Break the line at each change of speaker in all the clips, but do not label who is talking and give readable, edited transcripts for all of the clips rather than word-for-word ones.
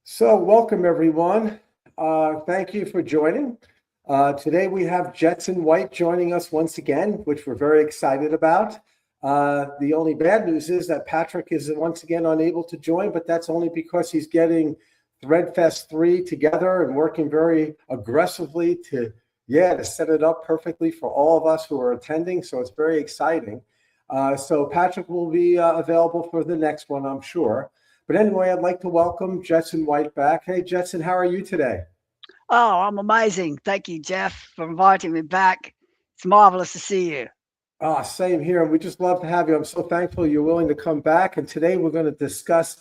So, welcome everyone. Thank you for joining. Today we have Jetson White joining us once again, which we're very excited about. The only bad news is that Patrick is once again unable to join, but that's only because he's getting Threadfest 3 together and working very aggressively to set it up perfectly for all of us who are attending. So it's very exciting. So Patrick will be available for the next one, I'm sure. But anyway, I'd like to welcome Jetson White back. Hey, Jetson, how are you today?
Oh, I'm amazing. Thank you, Jeff, for inviting me back. It's marvelous to see you.
Same here. We just love to have you. I'm so thankful you're willing to come back. And today we're going to discuss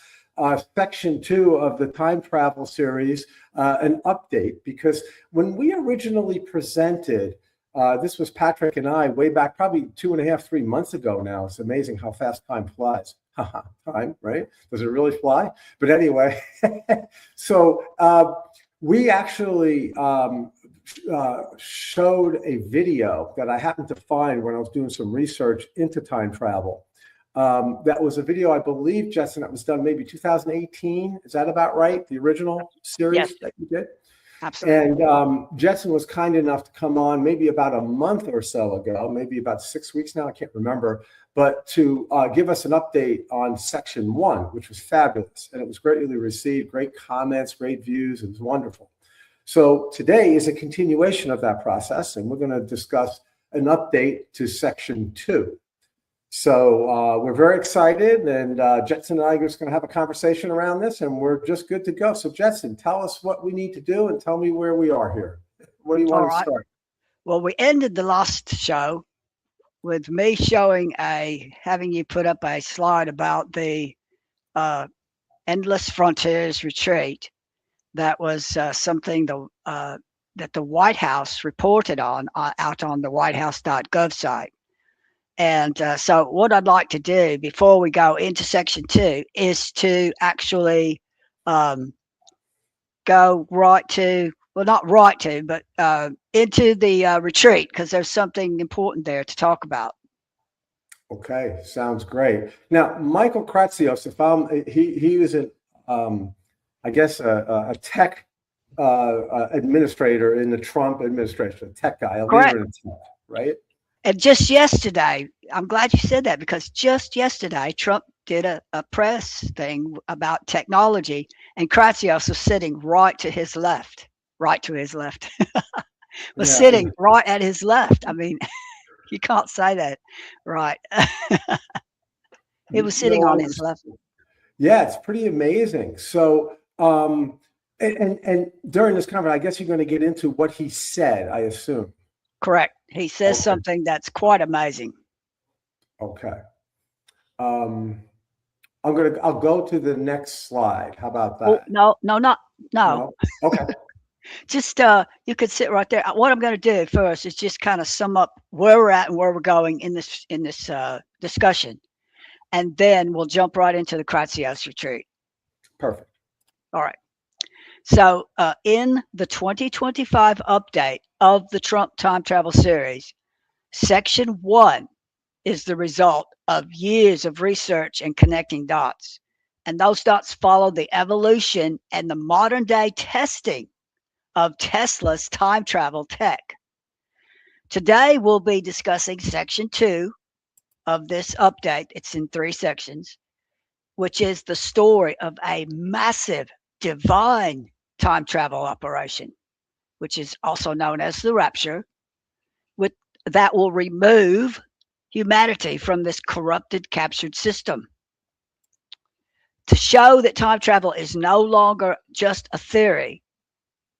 section 2 of the time travel series, an update, because when we originally presented, this was Patrick and I way back, probably 2.5, 3 months ago now. It's amazing how fast time flies. Time, right? Does it really fly? But anyway, so we actually showed a video that I happened to find when I was doing some research into time travel. That was a video, I believe, Jetson, that was done maybe 2018. Is that about right? The original series
Yes,
that you did?
absolutely.
And Jetson was kind enough to come on maybe about a month or so ago, maybe about 6 weeks now, I can't remember, but to give us an update on section 1, which was fabulous. And it was greatly received, great comments, great views. It was wonderful. So today is a continuation of that process, and we're going to discuss an update to section 2. So we're very excited, and Jetson and I are just going to have a conversation around this, and we're just good to go. So Jetson, tell us what we need to do and tell me where we are here. Where do you
All
want to
right.
start?
Well, we ended the last show with me having you put up a slide about the uh, Endless Frontiers retreat. That was something that the White House reported on out on the whitehouse.gov site. And so, what I'd like to do before we go into section 2 is to actually um, go right to, well, not right to, but into the retreat, because there's something important there to talk about.
Okay, sounds great. Now, Michael Kratzios, if he was I guess, a tech administrator in the Trump administration, a tech guy, a leader
Correct.
in tech, right?
And just yesterday, I'm glad you said that, because just yesterday, Trump did a press thing about technology, and Kratzios was sitting right to his left, was
Yeah,
sitting right at his left. I mean, you can't say that, right? It was sitting on
no,
his left.
yeah, it's pretty amazing. So, and during this conference, I guess you're going to get into what he said, I assume.
Correct. He says
Okay,
something that's quite amazing.
okay. Um, I'll go to the next slide. How about
Oh,
that?
no, no, not, no.
No? Okay.
Just you could sit right there. What I'm going to do first is just kind of sum up where we're at and where we're going in this discussion, and then we'll jump right into the Kratzios retreat.
Perfect.
All right. So in the 2025 update of the Trump time travel series, section 1 is the result of years of research and connecting dots. And those dots follow the evolution and the modern day testing of Tesla's time travel tech. Today, we'll be discussing section 2 of this update. It's in 3 sections, which is the story of a massive divine time travel operation, which is also known as the rapture, with, that will remove humanity from this corrupted, captured system. To show that time travel is no longer just a theory,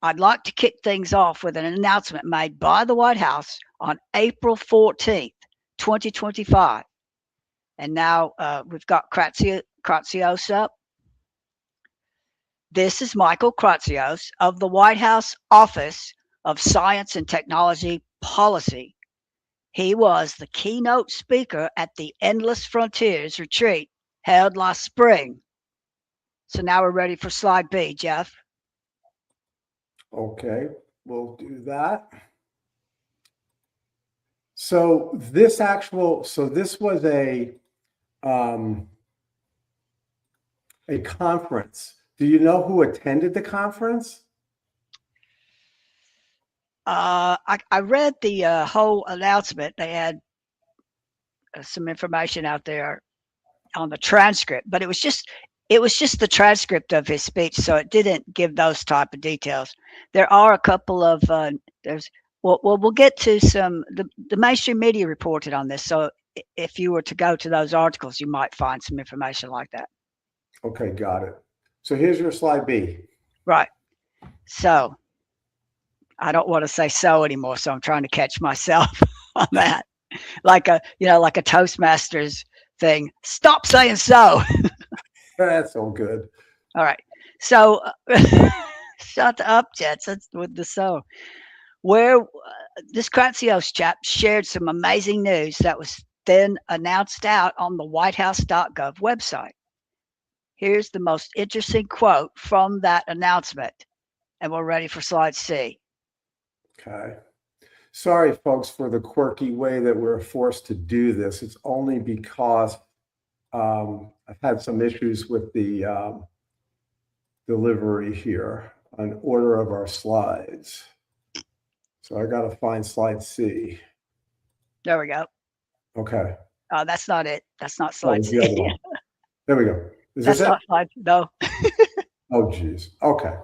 I'd like to kick things off with an announcement made by the White House on April 14th, 2025. And now we've got Kratzios up. This is Michael Kratzios of the White House Office of Science and Technology Policy. He was the keynote speaker at the Endless Frontiers retreat held last spring. So now we're ready for slide B, Jeff.
Okay, we'll do that. So this was um, a conference Do you know who attended the conference?
I read the whole announcement. They had some information out there on the transcript, but it was just the transcript of his speech, so it didn't give those type of details. There are a couple of we'll get to some the mainstream media reported on this, so if you were to go to those articles, you might find some information like that.
Okay, got it. So here's your slide B.
Right. So I don't want to say so anymore, so I'm trying to catch myself on that. Like a Toastmasters thing. Stop saying so.
That's all good.
All right. So shut up, Jetson, with the so. Where this Kratsios chap shared some amazing news that was then announced out on the whitehouse.gov website. Here's the most interesting quote from that announcement, and we're ready for slide C.
Okay. Sorry, folks, for the quirky way that we're forced to do this. It's only because I've had some issues with the delivery here on order of our slides. So I got to find slide C.
There we go.
Okay.
Oh, that's not it. That's not slide
The other
C.
one. There we go. Is
That's
this
not
it?
slide. No.
Oh, geez. Okay.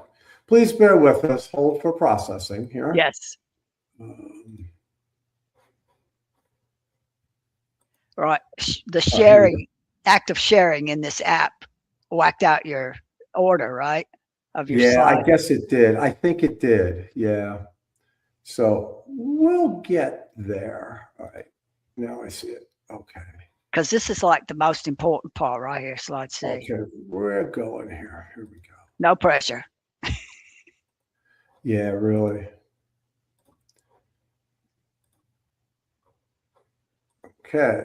Please bear with us. Hold for processing here.
Yes. Right. The sharing, act of sharing in this app whacked out your order, right? Of your
Yeah,
slide.
I guess it did. I think it did. Yeah. So we'll get there. All right. Now I see it. Okay.
Because this is like the most important part right here, slide C.
Okay. We're going here. Here we go.
No pressure.
Yeah, really. Okay.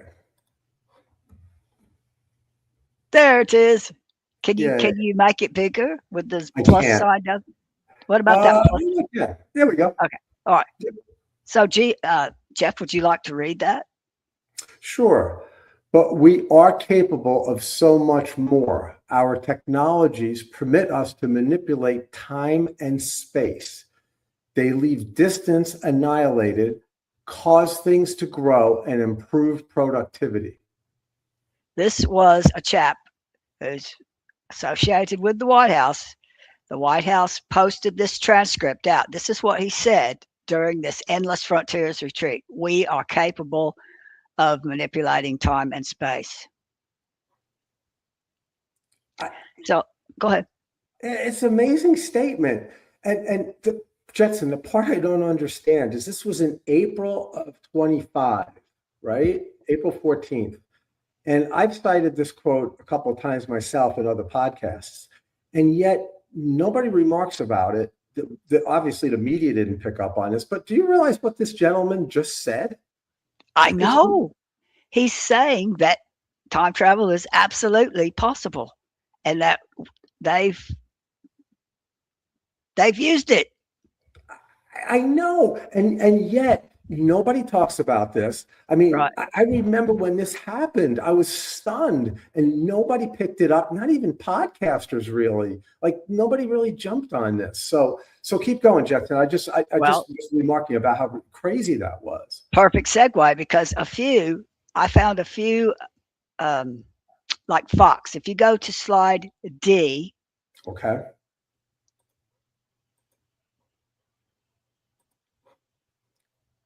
There it is. Can you
Yeah.
make it bigger with the
I
plus
can't.
sign down? What about that plus?
Yeah. There we go.
Okay. All right. So Jeff, would you like to read that?
Sure. But we are capable of so much more. Our technologies permit us to manipulate time and space. They leave distance annihilated, cause things to grow, and improve productivity.
This was a chap who's associated with the White House. The White House posted this transcript out. This is what he said during this Endless Frontiers retreat. We are capable of manipulating time and space. So go ahead.
It's an amazing statement. And Jetson, the part I don't understand is this was in April of 25, right? April 14th. And I've cited this quote a couple of times myself in other podcasts, and yet nobody remarks about it. Obviously, the media didn't pick up on this, but do you realize what this gentleman just said?
I know. He's saying that time travel is absolutely possible and that they've used it.
I know. And yet nobody talks about this. I mean,
Right.
I remember when this happened, I was stunned and nobody picked it up, not even podcasters really. Like nobody really jumped on this. So keep going, Jetson. I just was remarking about how crazy that was.
Perfect segue, because I found a few like Fox. If you go to slide D.
Okay.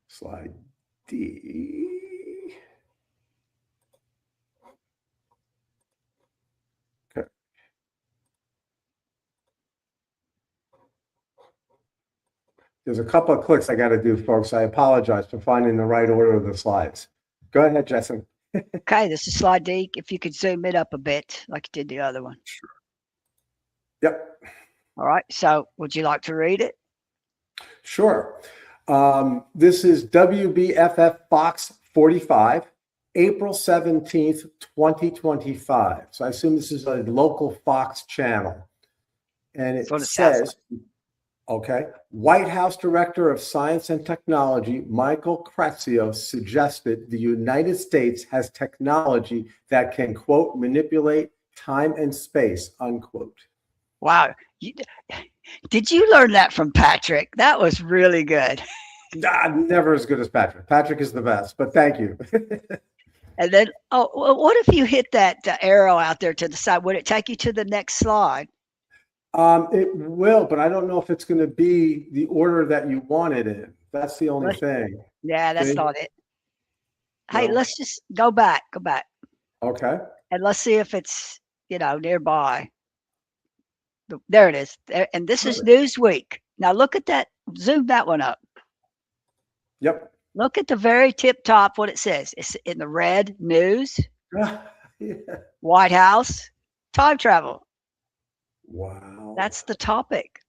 Slide D. Okay. There's a couple of clicks I got to do, folks. I apologize for finding the right order of the slides. Go ahead, Jetson.
Okay, this is slide D. If you could zoom it up a bit like you did the other one.
Sure. Yep.
All right. So would you like to read it?
Sure. This is WBFF Fox 45, April 17th, 2025. So I assume this is a local Fox channel. And it says, okay, White House Director of Science and Technology, Michael Kratsios, suggested the United States has technology that can, quote, manipulate time and space, unquote.
Wow. You, did you learn that from Patrick? That was really good.
Never as good as Patrick. Patrick is the best, but thank you.
And then, oh, well, what if you hit that arrow out there to the side? Would it take you to the next slide?
It will, but I don't know if it's going to be the order that you want it in. That's the only
Let's,
thing.
yeah, that's
See?
not it. Hey,
No?
let's just go back,
Okay.
and let's see if it's nearby. There it is. There, and this is
Perfect.
Newsweek. Now look at that. Zoom that one up.
Yep.
Look at the very tip top. What it says. It's in the red. News.
Yeah.
White House. Time travel.
Wow.
That's the topic.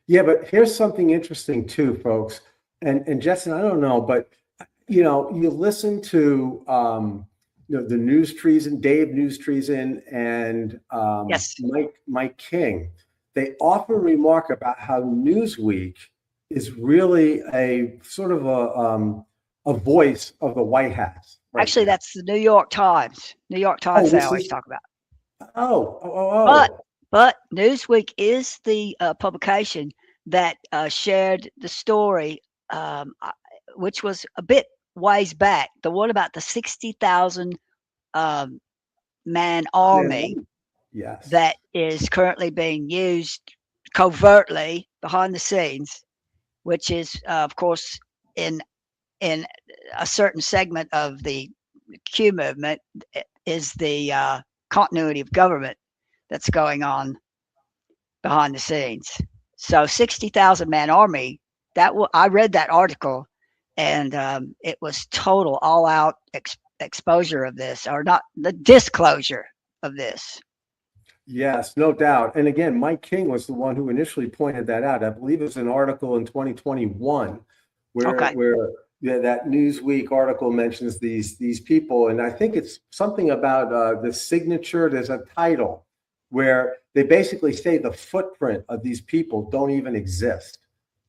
Yeah, but here's something interesting too, folks. And Jetson, I don't know, but you listen to the News Treason, Dave News Treason, and
Yes.
Mike King. They often remark about how Newsweek is really a sort of a voice of the White House. Right
Actually,
now.
that's the New York Times. New York Times. They
This
always
is
talk about. But
oh.
but Newsweek is the publication that shared the story, which was a bit ways back. The one about the 60,000 um, man army
Man, yes.
that is currently being used covertly behind the scenes, which is, of course, in a certain segment of the Q movement, is the continuity of government that's going on behind the scenes. So 60,000 man army. I read that article, and it was total all out exposure of this, or not the disclosure of this.
Yes, no doubt. And again, Mike King was the one who initially pointed that out. I believe it was an article in 2021
Okay.
where yeah, that Newsweek article mentions these people, and I think it's something about the signature. There's a title where they basically say the footprint of these people don't even exist,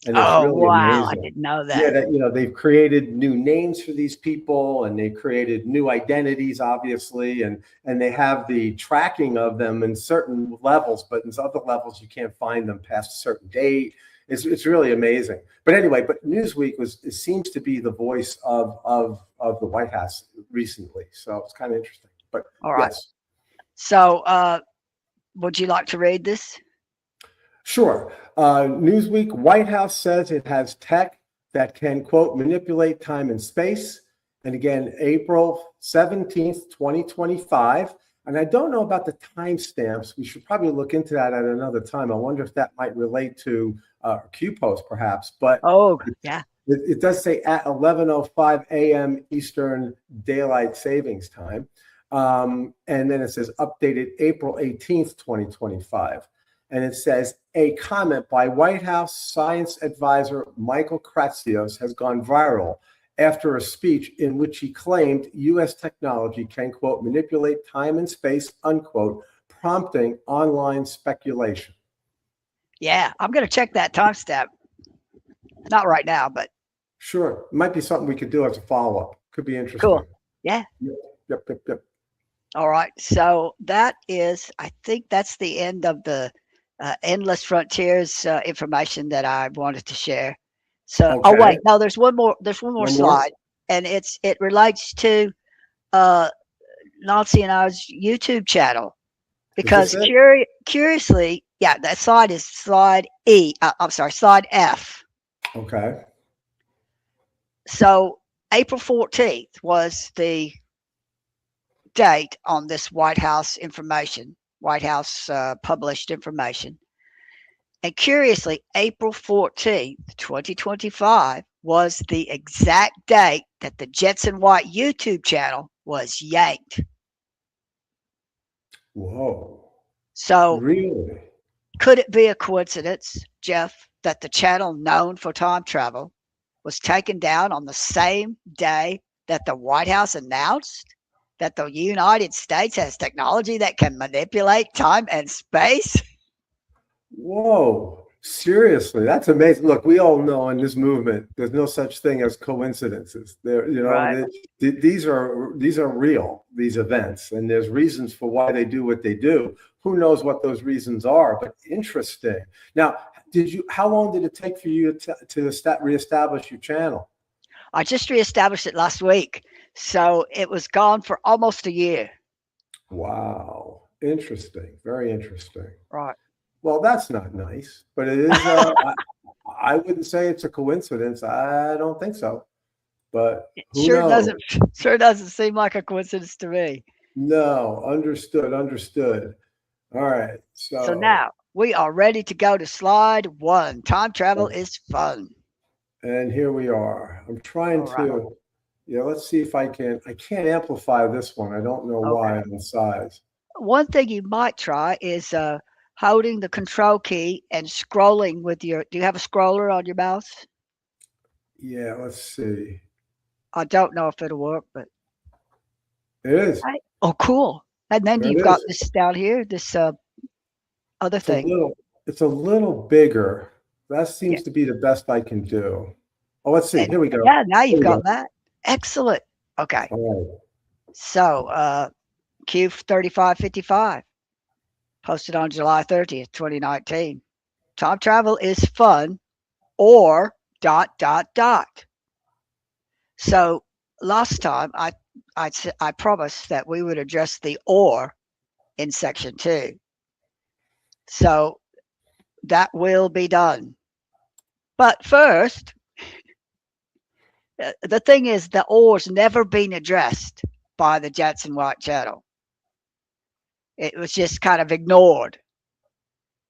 and it's
Oh
really
wow, I
amazing.
didn't know
Yeah,
that.
that they've created new names for these people, and they've created new identities, obviously, and they have the tracking of them in certain levels, but in other levels you can't find them past a certain date. It's really amazing. But anyway, but Newsweek it seems to be the voice of the White House recently, so it's kind of interesting. But
All right.
yes,
So, would you like to read this?
sure. Newsweek: White House says it has tech that can, quote, manipulate time and space. And again, April 17th, 2025. And I don't know about the timestamps. We should probably look into that at another time. I wonder if that might relate to Q post perhaps. But
Oh, yeah.
it does say at 11:05 a.m. Eastern Daylight Savings Time. And then it says updated April 18th, 2025. And it says a comment by White House science advisor Michael Kratsios has gone viral after a speech in which he claimed U.S. technology can, quote, manipulate time and space, unquote, prompting online speculation.
Yeah, I'm going to check that timestamp. Not right now, but
Sure. It might be something we could do as a follow-up. Could be interesting.
cool. Yeah.
Yep.
All right. So that is, I think that's the end of the Endless Frontiers information that I wanted to share. So, oh
Okay.
wait, no, there's one more. There's one more
One more?
slide, and it relates to Nancy and I's YouTube channel
Is this
because
it?
curiously, yeah, that slide is slide E. I'm sorry, slide F.
Okay.
So April 14th was the date on this White House information, White House published information. And curiously, April 14th, 2025 was the exact date that the Jetson White YouTube channel was yanked.
Whoa.
So
Really?
could it be a coincidence, Jeff, that the channel known for time travel was taken down on the same day that the White House announced that the United States has technology that can manipulate time and space?
Whoa. Seriously, that's amazing. Look, we all know in this movement, there's no such thing as coincidences.
Right.
These are real, these events, and there's reasons for why they do what they do. who knows what those reasons are, but interesting. Now, how long did it take for you to reestablish your channel?
I just reestablished it last week. So it was gone for almost a year.
Wow. Interesting. Very interesting.
Right.
Well, that's not nice, but it is, I wouldn't say it's a coincidence. I don't think so, but who knows?
Sure doesn't seem like a coincidence to me.
No, understood, understood. All right.
So
So,
now we are ready to go to slide 1. Time travel is fun.
and here we are. I'm trying
All right.
to, yeah, let's see if I can't amplify this one. I don't know why
Okay.
on size.
One thing you might try is holding the control key and scrolling with your. Do you have a scroller on your mouse?
Yeah, let's see.
I don't know if it'll work, but
It is.
oh, cool. And then
There
you've
it
got
is.
this down here, this other
It's a
thing.
little, it's a little bigger. That
Yeah.
seems to be the best I can do. Oh, let's see.
And
Here we go.
yeah, now
Here
you've
we go.
got that. Excellent. Okay.
All right.
So Q3555, posted on July 30th, 2019. Time travel is fun or ... So last time I promised that we would address the or in section 2. So that will be done. But first, the thing is, the or's never been addressed by the Jetson White channel. It was just kind of ignored.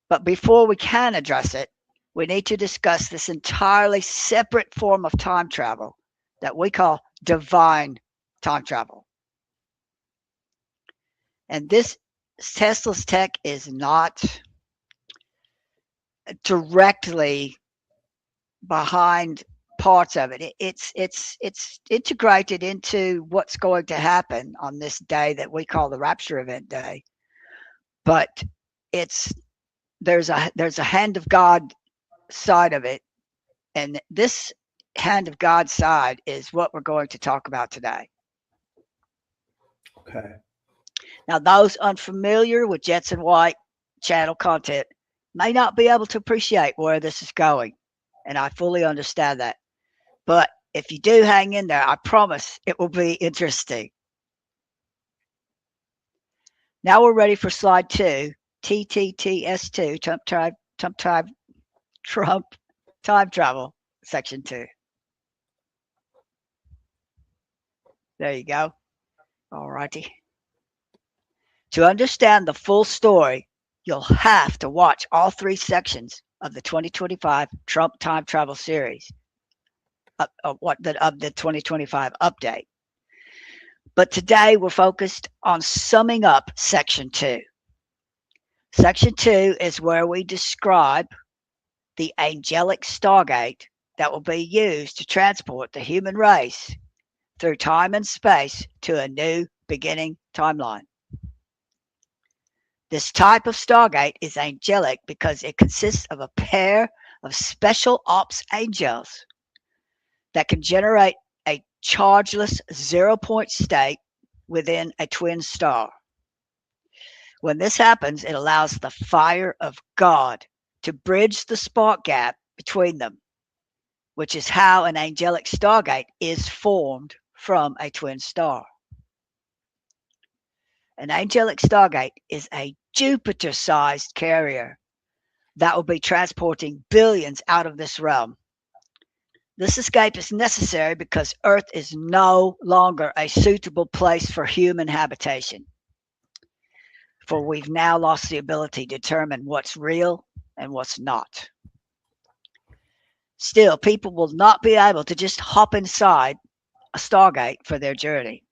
But before we can address it, we need to discuss this entirely separate form of time travel that we call divine time travel. And this Tesla's tech is not directly behind parts of it. It's integrated into what's going to happen on this day that we call the rapture event day. But there's a hand of God side of it, and this hand of God side is what we're going to talk about today.
Okay.
Now, those unfamiliar with Jetson White channel content may not be able to appreciate where this is going, and I fully understand that. But if you do hang in there, I promise it will be interesting. Now we're ready for slide 2, TTTS2, Trump time travel, section 2. There you go. All righty. To understand the full story, you'll have to watch all 3 sections of the 2025 Trump time travel series, of the 2025 update. But today we're focused on summing up section 2. Section 2 is where we describe the angelic stargate that will be used to transport the human race through time and space to a new beginning timeline. This type of stargate is angelic because it consists of a pair of special ops angels that can generate a chargeless 0-point state within a twin star. When this happens, it allows the fire of God to bridge the spark gap between them, which is how an angelic stargate is formed from a twin star. An angelic stargate is a Jupiter-sized carrier that will be transporting billions out of this realm. This escape is necessary because Earth is no longer a suitable place for human habitation, for we've now lost the ability to determine what's real and what's not. Still, people will not be able to just hop inside a stargate for their journey.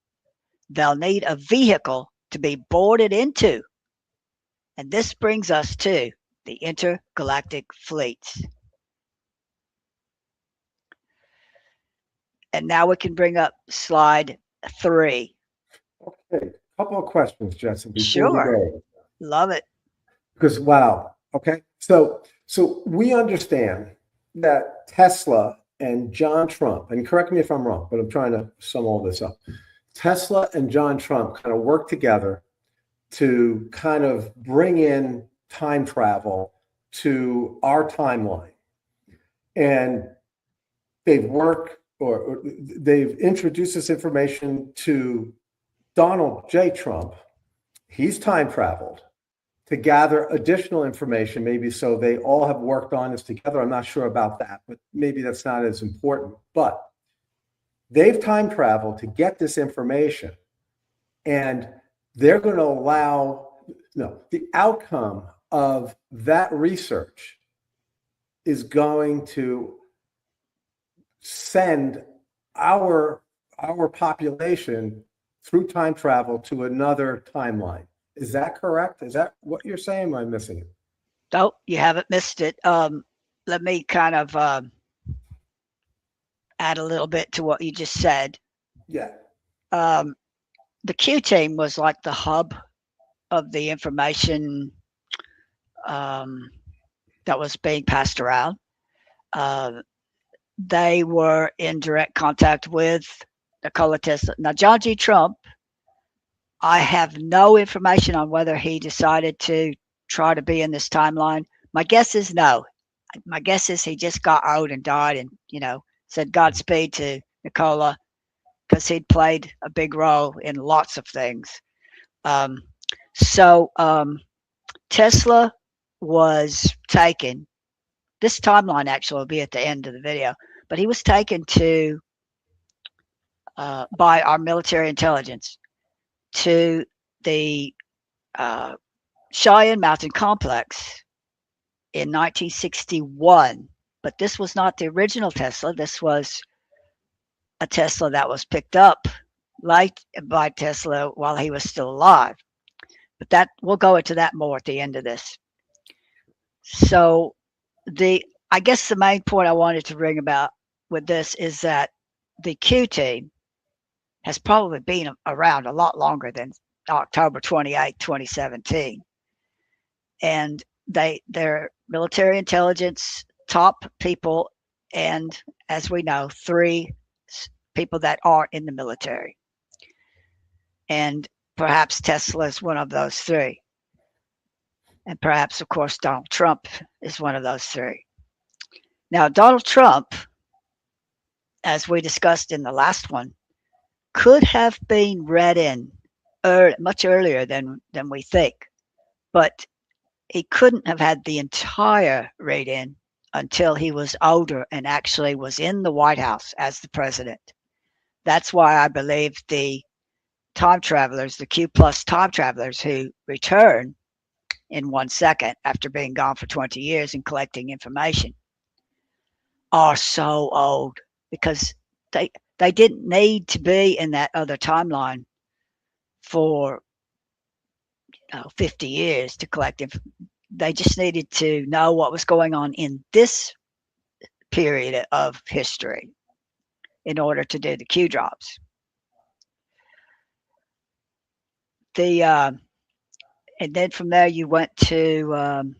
They'll need a vehicle to be boarded into. And this brings us to the intergalactic fleets. And now we can bring up slide 3.
Okay. A couple of questions, Jetson, before we
Sure.
go.
Love it.
Because wow. Okay. So we understand that Tesla and John Trump, and correct me if I'm wrong, but I'm trying to sum all this up. Tesla and John Trump kind of work together to kind of bring in time travel to our timeline. And they've introduced this information to Donald J. Trump. He's time traveled to gather additional information, maybe so they all have worked on this together. I'm not sure about that, but maybe that's not as important. But they've time traveled to get this information, and they're going to allow, the outcome of that research is going to send our population through time travel to another timeline. Is that correct? Is that what you're saying? Am I missing it?
No, you haven't missed it. Let me kind of add a little bit to what you just said.
Yeah.
The Q team was like the hub of the information that was being passed around. They were in direct contact with Nikola Tesla. Now, John G. Trump, I have no information on whether he decided to try to be in this timeline. My guess is no. My guess is he just got old and died and, said Godspeed to Nikola, because he'd played a big role in lots of things. Tesla was taken. This timeline actually will be at the end of the video, but he was taken to by our military intelligence to the Cheyenne Mountain Complex in 1961. But this was not the original Tesla. This was a Tesla that was picked up by Tesla while he was still alive. But that we'll go into that more at the end of this. So I guess the main point I wanted to bring about with this is that the Q team has probably been around a lot longer than October 28, 2017. And they're military intelligence top people, and as we know, 3 people that are in the military. And perhaps Tesla is one of those 3. And perhaps, of course, Donald Trump is one of those 3. Now, Donald Trump, as we discussed in the last one, could have been read in much earlier than we think, but he couldn't have had the entire read-in until he was older and actually was in the White House as the president. That's why I believe the time travelers, the Q plus time travelers who return in 1 second after being gone for 20 years and collecting information, are so old, because they didn't need to be in that other timeline for 50 years to collect they just needed to know what was going on in this period of history in order to do the Q drops. And then from there you went to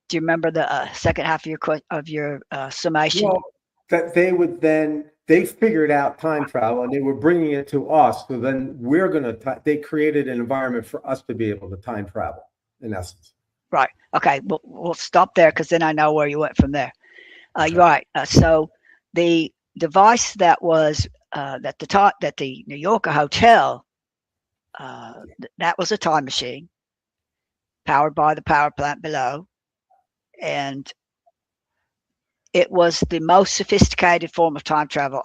do you remember the second half of your summation?
Well, that they figured out time travel and they were bringing it to us. So then they created an environment for us to be able to time travel, in essence.
Right. Okay. We'll stop there, because then I know where you went from there. Okay. Right. So the device that was that the New Yorker hotel, that was a time machine powered by the power plant below, and it was the most sophisticated form of time travel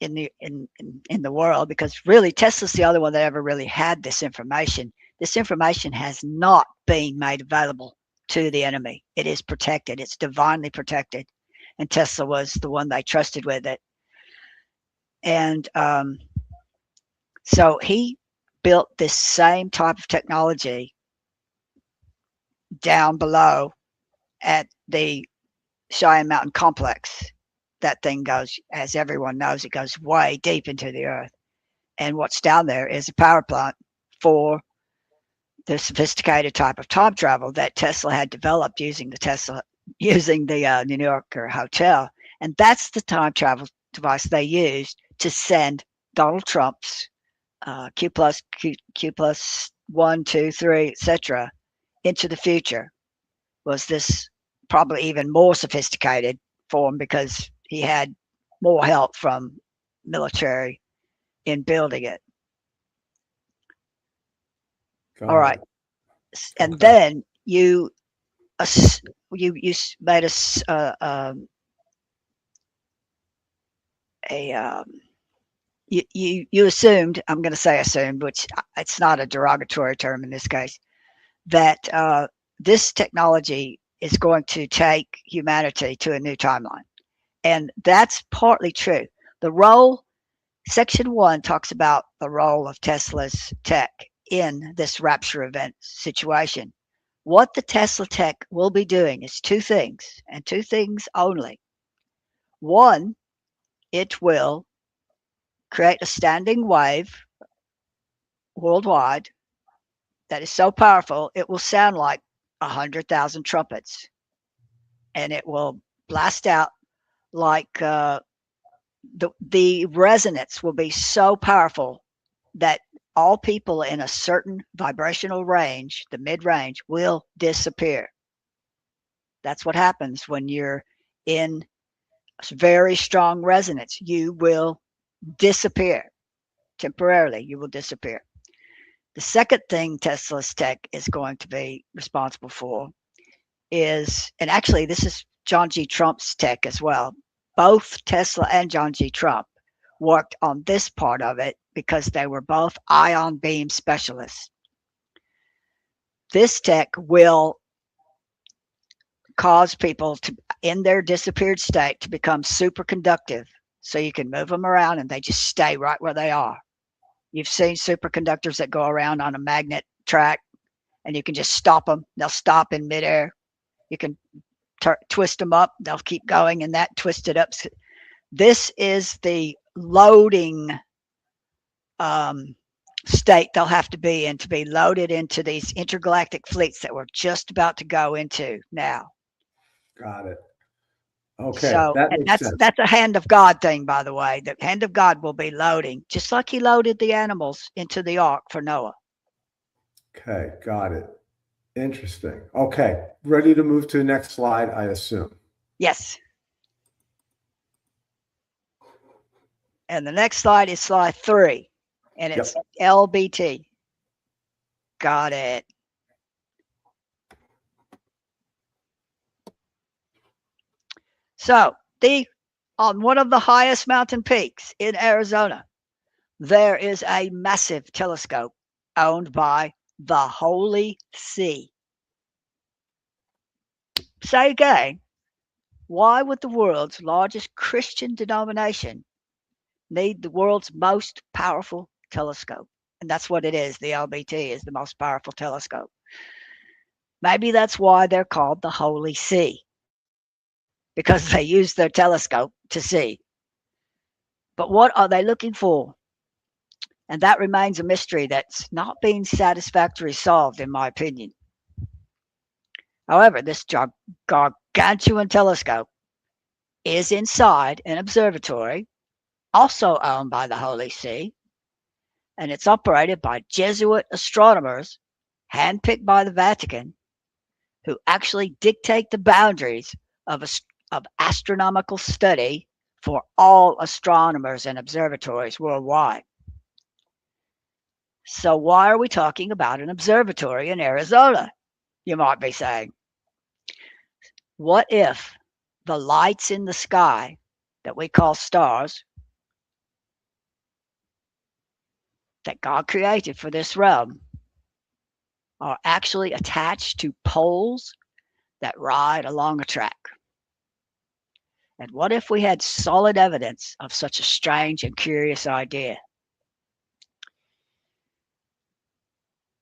in the world, because really Tesla's the only one that ever really had this information. This information has not been made available to the enemy. It is protected. It's divinely protected, and Tesla was the one they trusted with it. And so he built this same type of technology down below at the Cheyenne Mountain Complex. That thing goes, as everyone knows, it goes way deep into the earth. And what's down there is a power plant for the sophisticated type of time travel that Tesla had developed using the New Yorker hotel. And that's the time travel device they used to send Donald Trump's Q plus Q plus 1, 2, 3, etc. into the future was this probably even more sophisticated form because he had more help from military in building it.
Got
All right,
it.
and
Okay.
then you made a you assumed, I'm going to say assumed, which it's not a derogatory term in this case, that this technology is going to take humanity to a new timeline. And that's partly true. The role, Section 1 talks about the role of Tesla's tech in this rapture event situation. What the Tesla tech will be doing is two things, and two things only. One, it will create a standing wave worldwide that is so powerful it will sound like 100,000 trumpets, and it will blast out like the resonance will be so powerful that all people in a certain vibrational range, the mid range, will disappear. That's what happens when you're in very strong resonance. You will disappear temporarily. You will disappear. The second thing Tesla's tech is going to be responsible for is, and actually, this is John G. Trump's tech as well. Both Tesla and John G. Trump worked on this part of it because they were both ion beam specialists. This tech will cause people to, in their disappeared state, to become superconductive. So you can move them around and they just stay right where they are. You've seen superconductors that go around on a magnet track and you can just stop them. They'll stop in midair. You can twist them up. They'll keep going in that twisted up. This is the loading state they'll have to be in to be loaded into these intergalactic fleets that we're just about to go into now.
Got it. Okay,
So,
that
and
makes sense.
that's a hand of God thing, by the way. The hand of God will be loading, just like he loaded the animals into the ark for Noah.
Okay, got it. Interesting. Okay, ready to move to the next slide, I assume.
Yes. And the next slide is slide 3, and it's LBT. Got it. So, on one of the highest mountain peaks in Arizona, there is a massive telescope owned by the Holy See. Say again, why would the world's largest Christian denomination need the world's most powerful telescope? And that's what it is. The LBT is the most powerful telescope. Maybe that's why they're called the Holy See, because they use their telescope to see. But what are they looking for? And that remains a mystery that's not being satisfactorily solved, in my opinion. However, this gargantuan telescope is inside an observatory, also owned by the Holy See, and it's operated by Jesuit astronomers handpicked by the Vatican, who actually dictate the boundaries of astronomical study for all astronomers and observatories worldwide. So why are we talking about an observatory in Arizona, you might be saying? What if the lights in the sky that we call stars that God created for this realm are actually attached to poles that ride along a track? And what if we had solid evidence of such a strange and curious idea?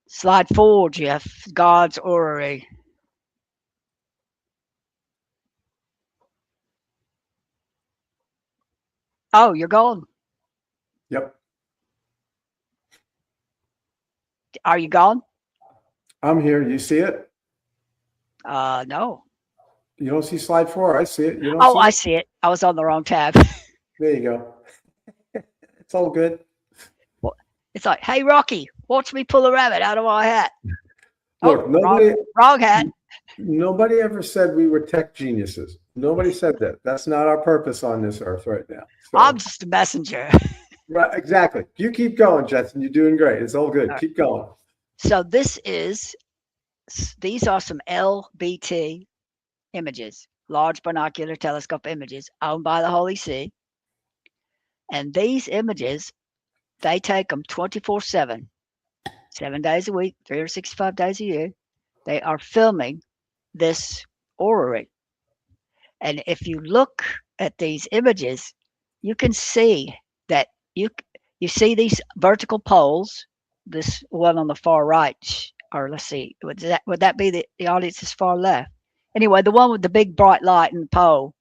Slide 4, Jeff, God's orrery. Oh, you're gone.
Yep.
Are you gone?
I'm here. You see it?
No.
You don't see slide 4? I see it. You don't
Oh,
see
I
it?
see it. I was on the wrong tab.
There you go. It's all good.
Well, It's like, hey, Rocky, watch me pull a rabbit out of my hat. Oh,
Look,
wrong hat.
nobody ever said we were tech geniuses. Nobody said that. That's not our purpose on this earth right now.
I'm
So,
just a messenger.
right, exactly. You keep going, Jetson. You're doing great. It's all good. Keep going.
So these are some LBT images, large binocular telescope images owned by the Holy See. And these images, they take them 24/7, 7 days a week, 365 days a year. They are filming this orrery. And if you look at these images, you can see that you see these vertical poles. This one on the far right, or let's see, would that be the audience's far left? Anyway, the one with the big bright light and the pole,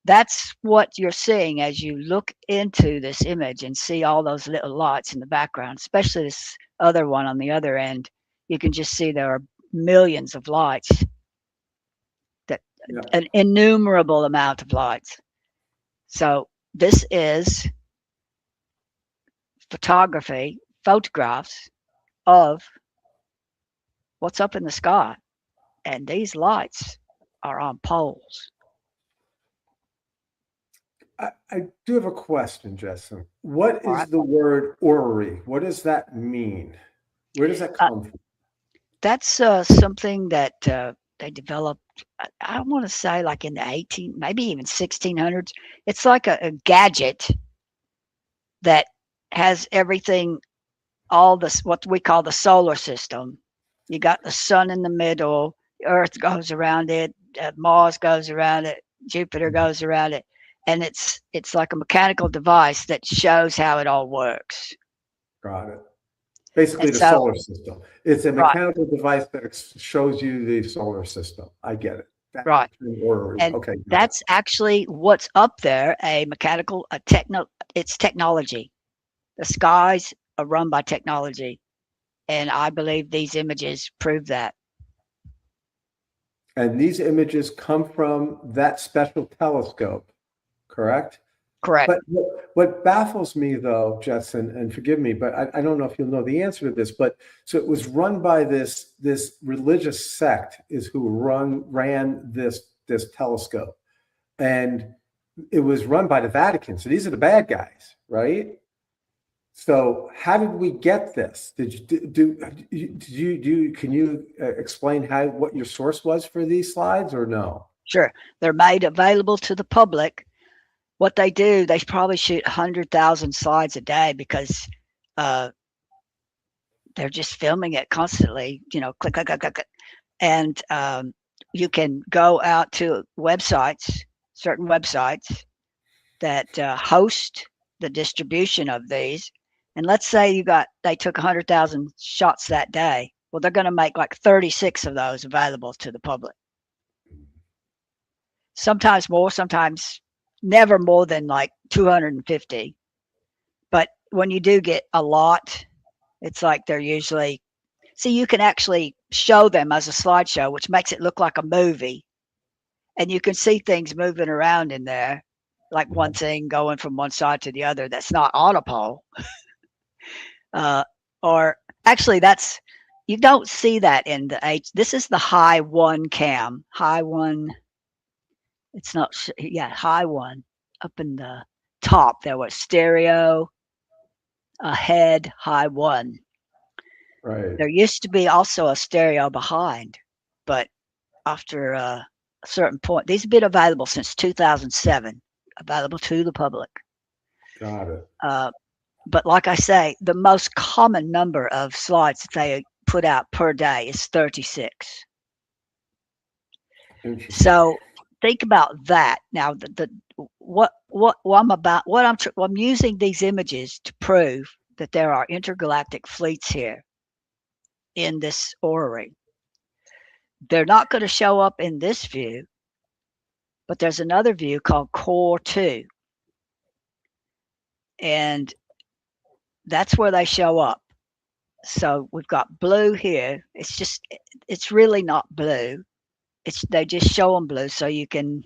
that's what you're seeing as you look into this image and see all those little lights in the background, especially this other one on the other end. You can just see there are millions of lights, that
Yeah.
an innumerable amount of lights. So this is photographs of what's up in the sky. And these lights are on poles.
I do have a question, Jetson. What
All
is
right.
the word orrery? What does that mean? Where does that come from?
That's something that they developed, I want to say like in the 18, maybe even 1600s. It's like a gadget that has everything, all this, what we call the solar system. You got the sun in the middle, the Earth goes around it, Mars goes around it, Jupiter goes around it, and it's like a mechanical device that shows how it all works.
Got it. Basically,
And
the
so,
solar system. It's a
right,
mechanical device that shows you the solar system. I get it. That's
right,
the term orrery.
and
Okay, got it.
that's actually what's up there. A mechanical, it's technology. The skies are run by technology, and I believe these images prove that.
And these images come from that special telescope, correct?
Correct.
But what baffles me, though, Jetson, and forgive me, but I don't know if you'll know the answer to this, but so it was run by this religious sect is who ran this telescope, and it was run by the Vatican. So these are the bad guys, right? So how did we get this? Can you explain what your source was for these slides or no?
Sure. They're made available to the public. What they do, they probably shoot 100,000 slides a day because uh, they're just filming it constantly, click, click, click, click, click. And you can go out to certain websites that host the distribution of these. And let's say they took 100,000 shots that day. Well, they're going to make like 36 of those available to the public. Sometimes more, sometimes never more than like 250. But when you do get a lot, it's like they're usually, see, you can actually show them as a slideshow, which makes it look like a movie. And you can see things moving around in there, like one thing going from one side to the other that's not on a pole. Or actually, you don't see that in the H. This is the high one cam. High one. It's not, yeah, high one up in the top. There was stereo, ahead, high one.
Right.
There used to be also a stereo behind, but after a certain point, these have been available since 2007, available to the public.
Got it.
But like I say, the most common number of slides that they put out per day is 36.
Interesting.
So think about that. Now, I'm using these images to prove that there are intergalactic fleets here in this orrery. They're not going to show up in this view, but there's another view called Core 2. And that's where they show up. So we've got blue here. It's really not blue. They just show them blue so you can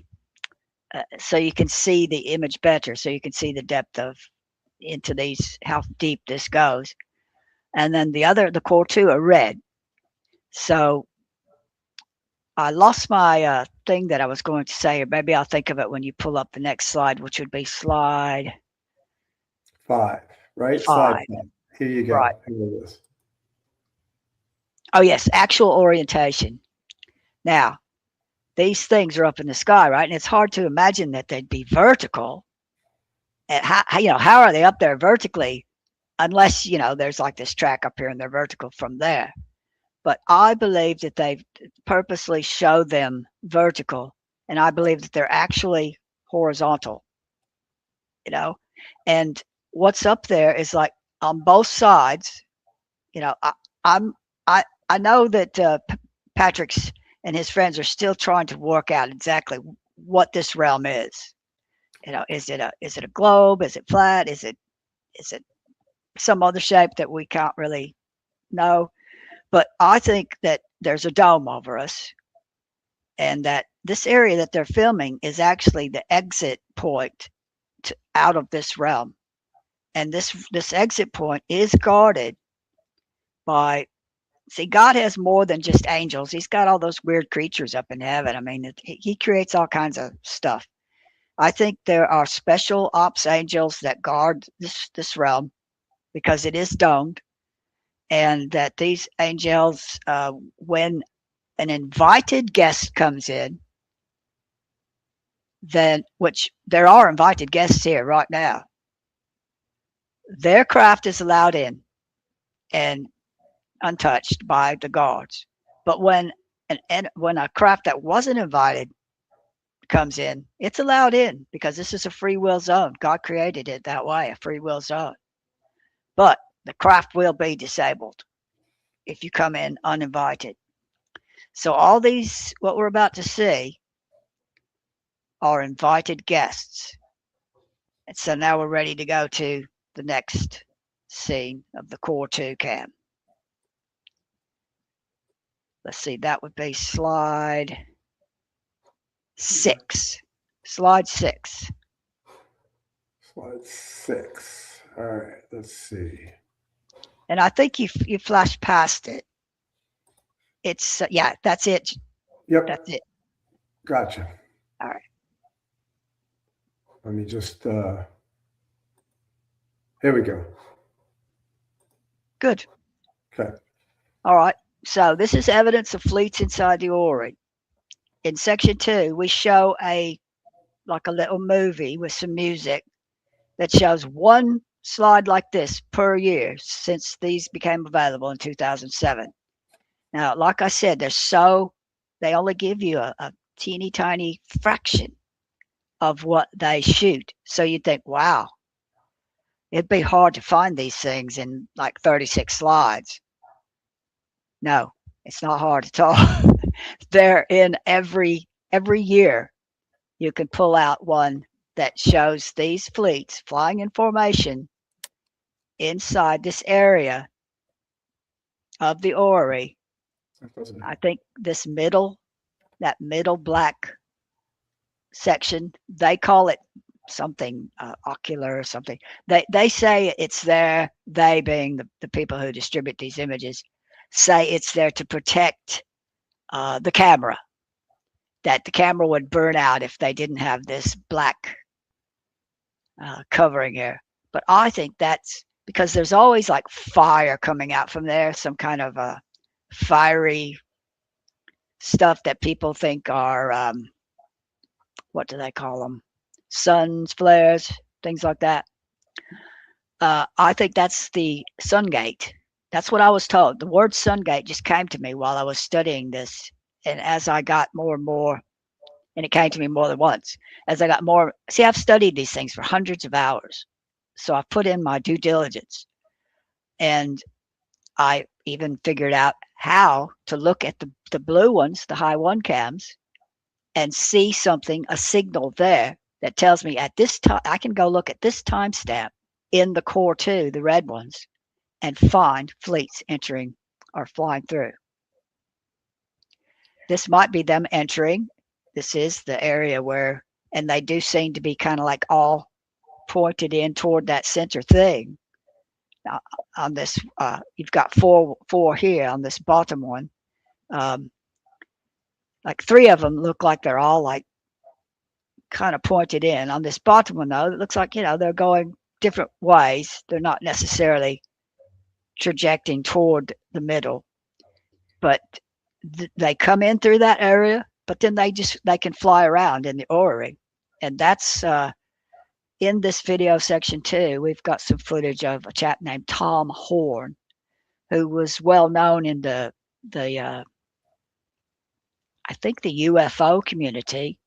see the image better, so you can see the depth of into these, how deep this goes. And then the core two are red. So I lost my thing that I was going to say, or maybe I'll think of it when you pull up the next slide, which would be slide
5, right? Slide
5.
5. Here you
Right.
go. Here it is.
Oh, yes, actual orientation. Now, these things are up in the sky, right? And it's hard to imagine that they'd be vertical. And how are they up there vertically unless, there's like this track up here and they're vertical from there. But I believe that they've purposely showed them vertical, and I believe that they're actually horizontal, you know. And what's up there is like on both sides, I, I'm I know that Patrick's and his friends are still trying to work out exactly what this realm is. Is it a globe? Is it flat? Is it some other shape that we can't really know? But I think that there's a dome over us, and that this area that they're filming is actually the exit point out of this realm. And this exit point is guarded by. See, God has more than just angels. He's got all those weird creatures up in heaven. I mean, he creates all kinds of stuff. I think there are special ops angels that guard this realm because it is domed, and that these angels, when an invited guest comes in, then, which there are invited guests here right now, their craft is allowed in and untouched by the guards. But when a craft that wasn't invited comes in, it's allowed in because this is a free will zone. God created it that way, a free will zone. But the craft will be disabled if you come in uninvited. So all these, what we're about to see, are invited guests. And so now we're ready to go to the next scene of the core 2 cam. Let's see, that would be slide 6. Slide 6.
Slide 6. All right, let's see.
And I think you flashed past it. It's yeah, that's it.
Yep.
That's it.
Gotcha.
All right.
Let me just, here we go.
Good.
Okay.
All right. So this is evidence of fleets inside the Ori. In section 2, we show a little movie with some music that shows one slide like this per year since these became available in 2007. Now, like I said, they only give you a teeny tiny fraction of what they shoot. So you'd think, wow, it'd be hard to find these things in like 36 slides. No, it's not hard at all. They're in every year. You can pull out one that shows these fleets flying in formation inside this area of the Ori. I think that middle black section, they call it something ocular or something. They say it's there, they being the people who distribute these images, say it's there to protect the camera, that the camera would burn out if they didn't have this black covering here. But I think that's because there's always like fire coming out from there, some kind of fiery stuff that people think are what do they call them? Suns, flares, things like that. I think that's the sun gate. That's what I was told. The word sun gate just came to me while I was studying this. And as I got more and more, and it came to me more than once, as I got more, see, I've studied these things for hundreds of hours. So I put in my due diligence. And I even figured out how to look at the blue ones, the high 1 cams, and see something, a signal there that tells me at this time, I can go look at this timestamp in the core 2, the red ones, and find fleets entering or flying through. This might be them entering. This is the area where, and they do seem to be kind of like all pointed in toward that center thing. On this, you've got four here on this bottom one. Like 3 of them look like they're all like kind of pointed in. On this bottom one, though, it looks like, they're going different ways. They're not necessarily trajecting toward the middle, but they come in through that area, but then they can fly around in the orrery. And that's in this video section 2. We've got some footage of a chap named Tom Horn, who was well known in the I think the UFO community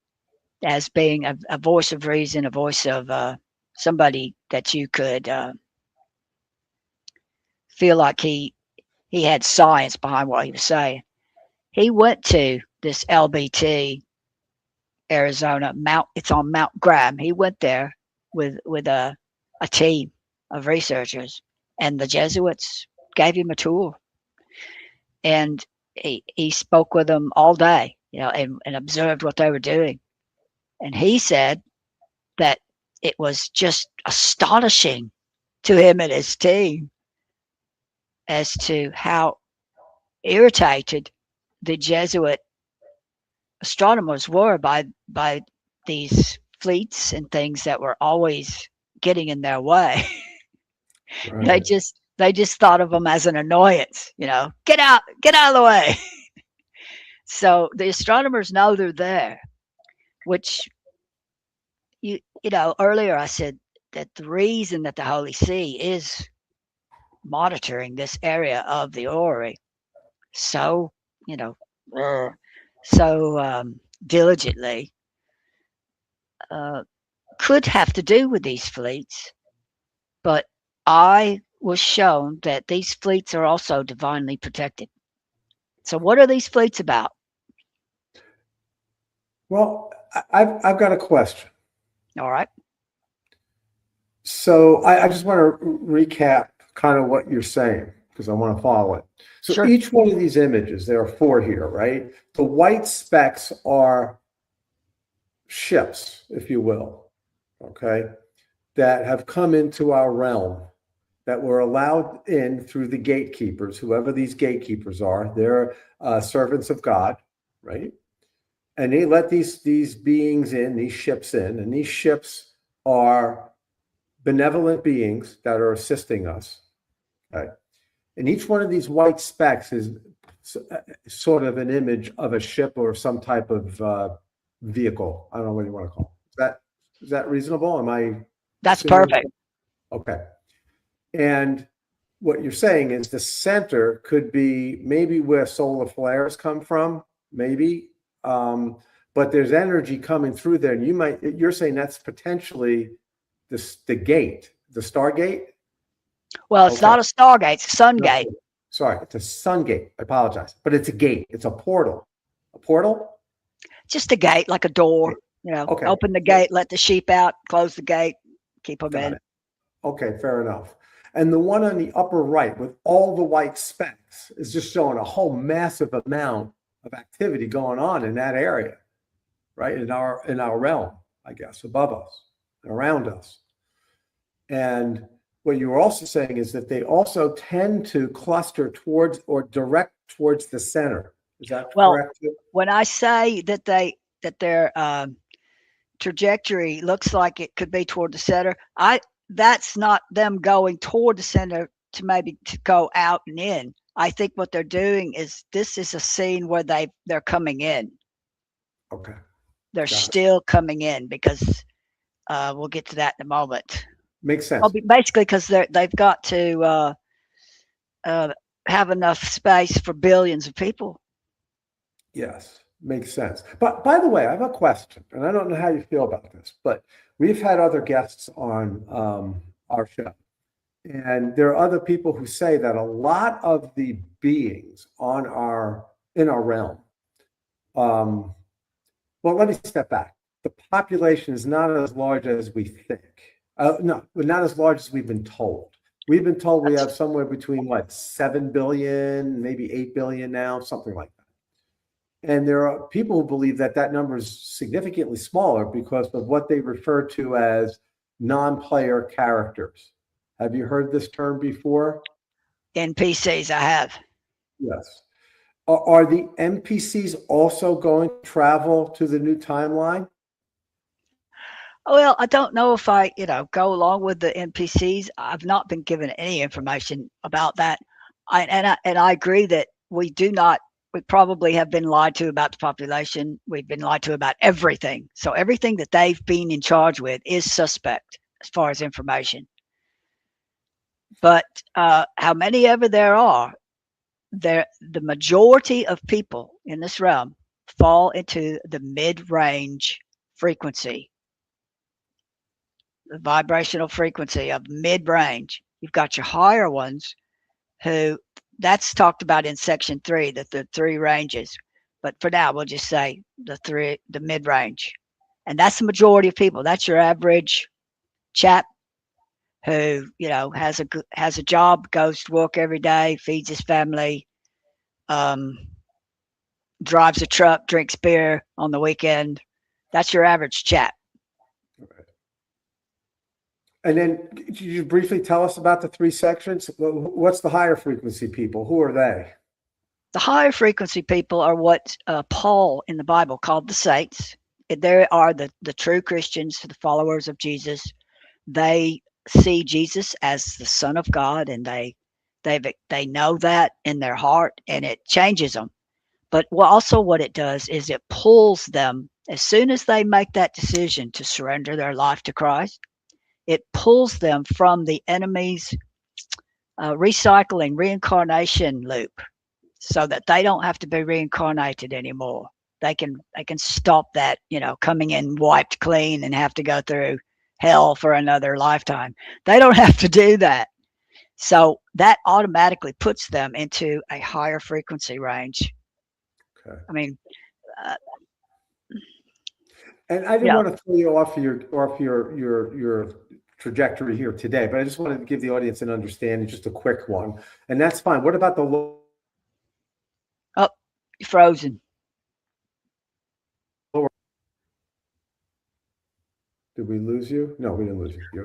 as being a voice of reason, a voice of somebody that you could feel like he had science behind what he was saying. He went to this LBT, Arizona, it's on Mount Graham. He went there with a team of researchers, and the Jesuits gave him a tour. And he spoke with them all day, and observed what they were doing. And he said that it was just astonishing to him and his team as to how irritated the Jesuit astronomers were by these fleets and things that were always getting in their way. Right. They just thought of them as an annoyance, get out of the way. So the astronomers know they're there, which earlier I said that the reason that the Holy See is monitoring this area of the orrery so diligently could have to do with these fleets, but I was shown that these fleets are also divinely protected. So what are these fleets about?
Well, I've got a question.
All right.
So I just want to recap kind of what you're saying, because I want to follow it. So sure. Each one of these images, there are 4 here, right? The white specks are ships, if you will, okay, that have come into our realm, that were allowed in through the gatekeepers, whoever these gatekeepers are. They're servants of God, right? And they let these beings in, these ships in, and these ships are benevolent beings that are assisting us. Okay? And each one of these white specks is sort of an image of a ship or some type of vehicle. I don't know what you want to call it. Is that reasonable?
That's perfect.
Okay. And what you're saying is the center could be maybe where solar flares come from, maybe. But there's energy coming through there, and you're saying that's potentially the gate, the Stargate.
Well, it's not a Stargate; it's a Sun Gate.
Sorry, it's a Sun Gate. I apologize, but it's a gate. It's a portal. A portal.
Just a gate, like a door. Okay. Open the gate, let the sheep out. Close the gate, keep them in.
Okay, fair enough. And the one on the upper right with all the white specks is just showing a whole massive amount of activity going on in that area, right? In our realm, I guess, above us and around us. And what you were also saying is that they also tend to cluster towards or direct towards the center. Is that correct?
When I say that their trajectory looks like it could be toward the center, that's not them going toward the center to go out and in. I think what they're doing is this is a scene where they're coming in.
Okay.
They're still coming in because we'll get to that in a moment.
Makes sense.
Well, basically, because they've got to have enough space for billions of people.
Yes, makes sense. But by the way, I have a question, and I don't know how you feel about this, but we've had other guests on our show. And there are other people who say that a lot of the beings in our realm, well, let me step back. The population is not as large as we think. No, not as large as we've been told. We've been told we have somewhere between 7 billion, maybe 8 billion now, something like that. And there are people who believe that number is significantly smaller because of what they refer to as non-player characters. Have you heard this term before?
NPCs, I have.
Yes. Are the NPCs also going to travel to the new timeline?
Well, I don't know if I, go along with the NPCs. I've not been given any information about that. I agree that we do not. We probably have been lied to about the population. We've been lied to about everything. So everything that they've been in charge with is suspect as far as information. But how many ever there are, the majority of people in this realm fall into the mid-range frequency, the vibrational frequency of mid-range. You've got your higher ones who that's talked about in section 3, the 3 ranges. But for now, we'll just say the mid-range. And that's the majority of people. That's your average chap who, has a job, goes to work every day, feeds his family, drives a truck, drinks beer on the weekend. That's your average chap.
And then could you briefly tell us about the 3 sections? What's the higher frequency people? Who are they?
The higher frequency people are what Paul in the Bible called the saints. They are the true Christians, the followers of Jesus. They see Jesus as the Son of God, and they know that in their heart, and it changes them. But also what it does is it pulls them, as soon as they make that decision to surrender their life to Christ, it pulls them from the enemy's recycling reincarnation loop, so that they don't have to be reincarnated anymore. They can stop that, coming in wiped clean and have to go through hell for another lifetime. They don't have to do that. So that automatically puts them into a higher frequency range.
Okay.
I mean,
And I didn't want to throw you off your trajectory here today, but I just wanted to give the audience an understanding, just a quick one, and that's fine. What about the lower?
Oh, you're frozen.
Did we lose you? No, we didn't lose you.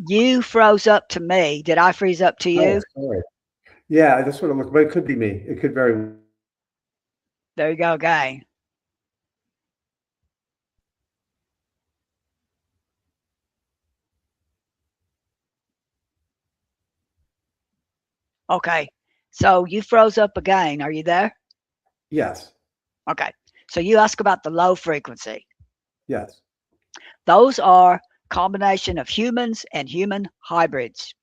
You froze up to me. Did I freeze up to you?
Oh, sorry. Yeah, that's what it looked, but it could be me. It could very.
There you go, guy. Okay. So you froze up again. Are you there?
Yes.
Okay. So you ask about the low frequency.
Yes.
Those are combination of humans and human hybrids.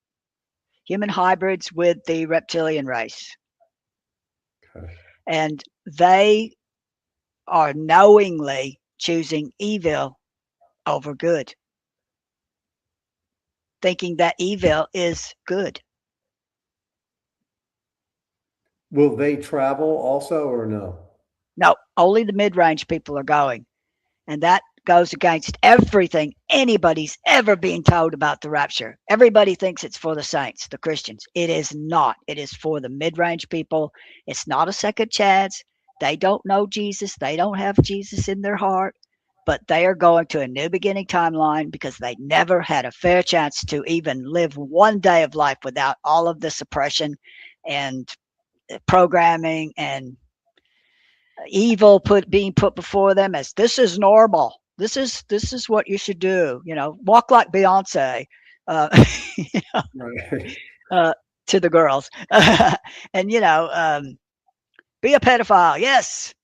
Human hybrids with the reptilian race.
Okay.
And they are knowingly choosing evil over good, thinking that evil is good.
Will they travel also or no?
No, only the mid-range people are going. And that goes against everything anybody's ever been told about the rapture. Everybody thinks it's for the saints, the Christians. It is not. It is for the mid-range people. It's not a second chance. They don't know Jesus. They don't have Jesus in their heart, but they are going to a new beginning timeline because they never had a fair chance to even live one day of life without all of this oppression and programming and evil being put before them as this is normal. This is what you should do. Walk like Beyonce, you know,
Right.
to the girls, and be a pedophile. Yes.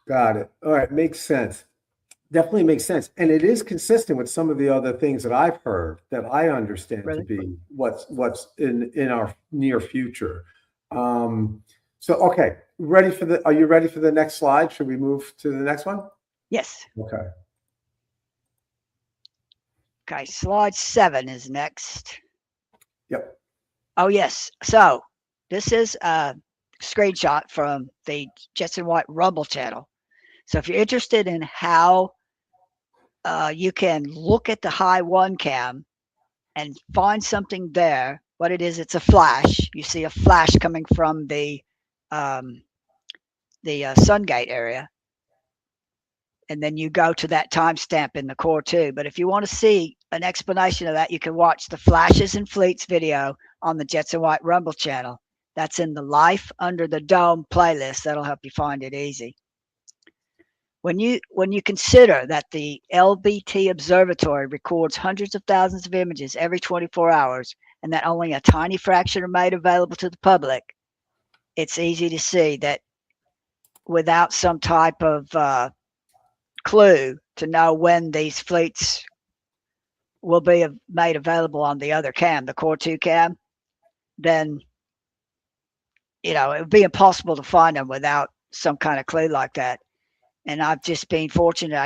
Got it. All right, makes sense. Definitely makes sense, and it is consistent with some of the other things that I've heard that I understand to
Really?
be what's in our near future. So, okay, are you ready for the next slide? Should we move to the next one?
Yes.
Okay.
Okay. Slide 7 is next.
Yep.
Oh yes. So this is a screenshot from the Jetson White Rumble channel. So if you're interested in how you can look at the high 1 cam and find something there, what it is, it's a flash. You see a flash coming from the Sungate area. and then you go to that timestamp in the core too. But if you want to see an explanation of that, you can watch the Flashes and Fleets video on the Jetson White Rumble channel. That's in the Life Under the Dome playlist. That'll help you find it easy. When you consider that the LBT Observatory records hundreds of thousands of images every 24 hours, and that only a tiny fraction are made available to the public, it's easy to see that without some type of clue to know when these fleets will be made available on the other cam, the Core 2 cam, then it would be impossible to find them without some kind of clue like that. And I've just been fortunate.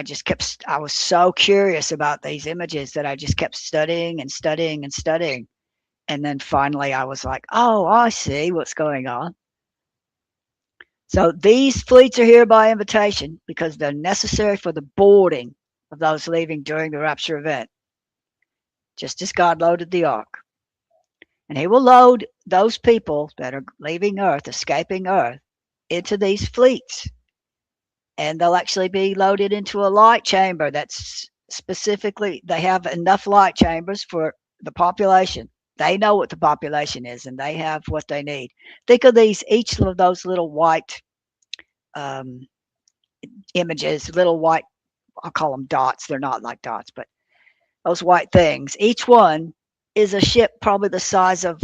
I was so curious about these images that I just kept studying and studying and studying. And then finally I was like, oh, I see what's going on. So these fleets are here by invitation because they're necessary for the boarding of those leaving during the rapture event, just as God loaded the ark. And he will load those people that are leaving Earth, escaping Earth, into these fleets. And they'll actually be loaded into a light chamber that's specifically, they have enough light chambers for the population. They know what the population is, and they have what they need. Think of each of those little white images, little white, I'll call them dots. They're not like dots, but those white things. Each one is a ship probably the size of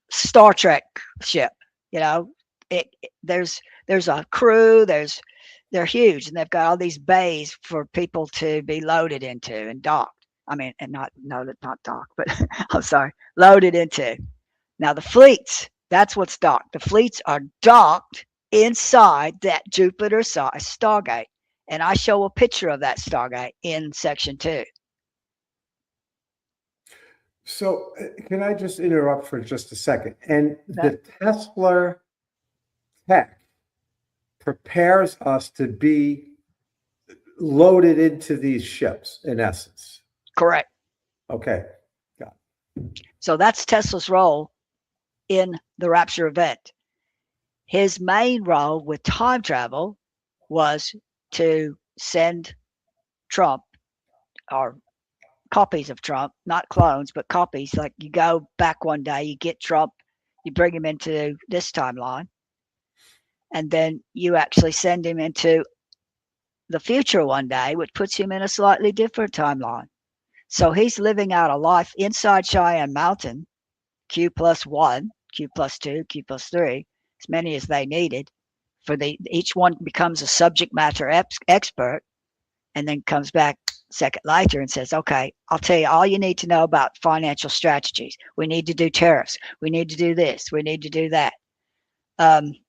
Star Trek ship. There's a crew, they're huge, and they've got all these bays for people to be loaded into and docked. I mean, and not docked, but I'm sorry, loaded into. Now the fleets, that's what's docked. The fleets are docked inside that Jupiter-sized Stargate. And I show a picture of that Stargate in section 2.
So can I just interrupt for just a second? And the Tesla tech prepares us to be loaded into these ships, in essence.
Correct.
Okay. Got it.
So that's Tesla's role in the rapture event. His main role with time travel was to send Trump, or copies of Trump, not clones, but copies. Like you go back one day, you get Trump, you bring him into this timeline, and then you actually send him into the future one day, which puts him in a slightly different timeline. So he's living out a life inside Cheyenne Mountain, Q+1, Q+2, Q+3, as many as they needed. Each one becomes a subject matter expert, and then comes back second later and says, okay, I'll tell you all you need to know about financial strategies. We need to do tariffs. We need to do this. We need to do that. Okay.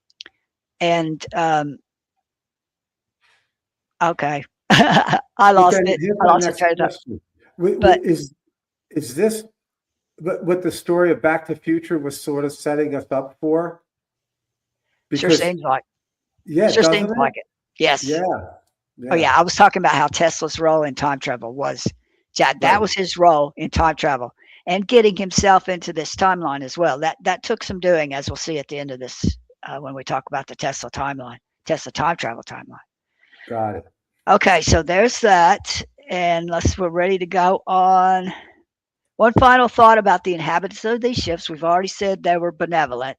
I lost it. I lost the train of thought.
Is this what the story of Back to the Future was sort of setting us up for?
Sure seems like.
Yeah,
sure seems like it. Yes.
Yeah.
Oh yeah, I was talking about how Tesla's role in time travel was that was his role in time travel, and getting himself into this timeline as well. That took some doing, as we'll see at the end of this when we talk about the Tesla timeline, Tesla time travel timeline.
Got it.
Okay, so there's that, and we're ready to go on. One final thought about the inhabitants of these ships. We've already said they were benevolent,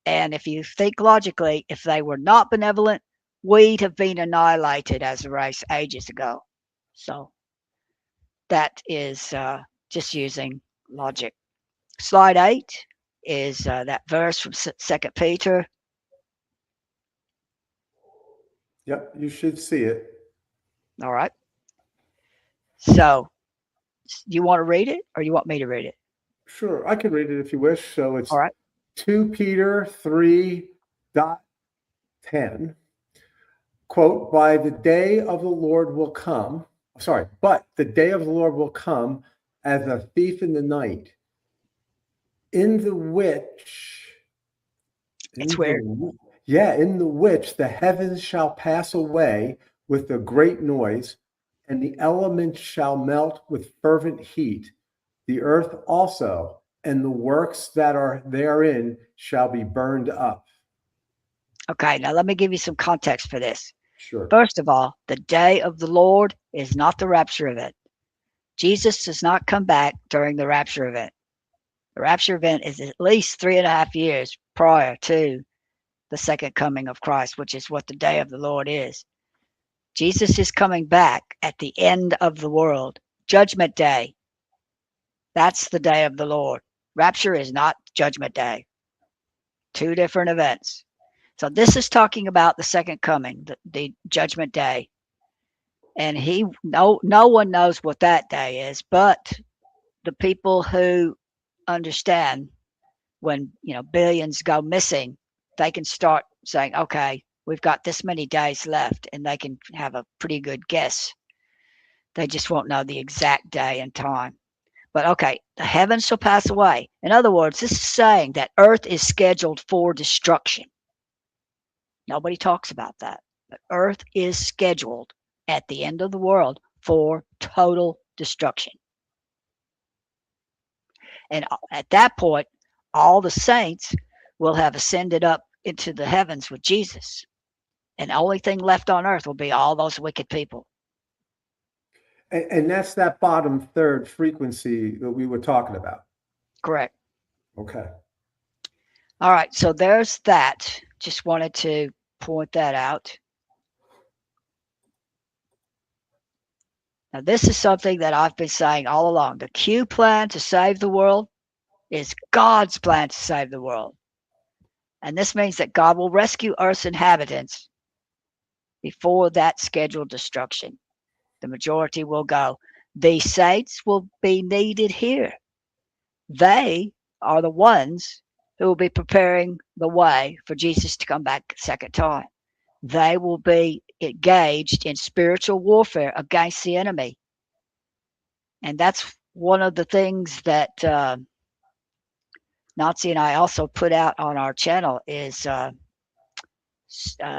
and if you think logically, if they were not benevolent, we'd have been annihilated as a race ages ago. So that is just using logic. Slide 8 is that verse from 2 Peter.
Yep, you should see it.
All right. So you want to read it, or you want me to read it?
Sure, I can read it if you wish. So it's
all right.
2 Peter 3:10. Quote, but the day of the Lord will come as a thief in the night, in the which the heavens shall pass away with a great noise, and the elements shall melt with fervent heat. The earth also and the works that are therein shall be burned up.
Okay, now let me give you some context for this.
Sure.
First of all, the day of the Lord is not the rapture event. Jesus does not come back during the rapture event. The rapture event is at least 3.5 years prior to the second coming of Christ, which is what the day of the Lord is. Jesus is coming back at the end of the world, Judgment Day. That's the day of the Lord. Rapture is not Judgment Day. Two different events. So this is talking about the second coming, the Judgment Day. And no one knows what that day is, but the people who understand when billions go missing, they can start saying, okay, we've got this many days left, and they can have a pretty good guess. They just won't know the exact day and time. But okay, the heavens shall pass away. In other words, this is saying that earth is scheduled for destruction. Nobody talks about that. But earth is scheduled at the end of the world for total destruction. And at that point, all the saints will have ascended up into the heavens with Jesus. And the only thing left on earth will be all those wicked people.
And that's that bottom third frequency that we were talking about.
Correct.
Okay.
All right. So there's that. Just wanted to point that out. Now, this is something that I've been saying all along. The Q plan to save the world is God's plan to save the world. And this means that God will rescue Earth's inhabitants before that scheduled destruction. The majority will go. The saints will be needed here. They are the ones who will be preparing the way for Jesus to come back a second time. They will be engaged in spiritual warfare against the enemy. And that's one of the things that Nazi and I also put out on our channel is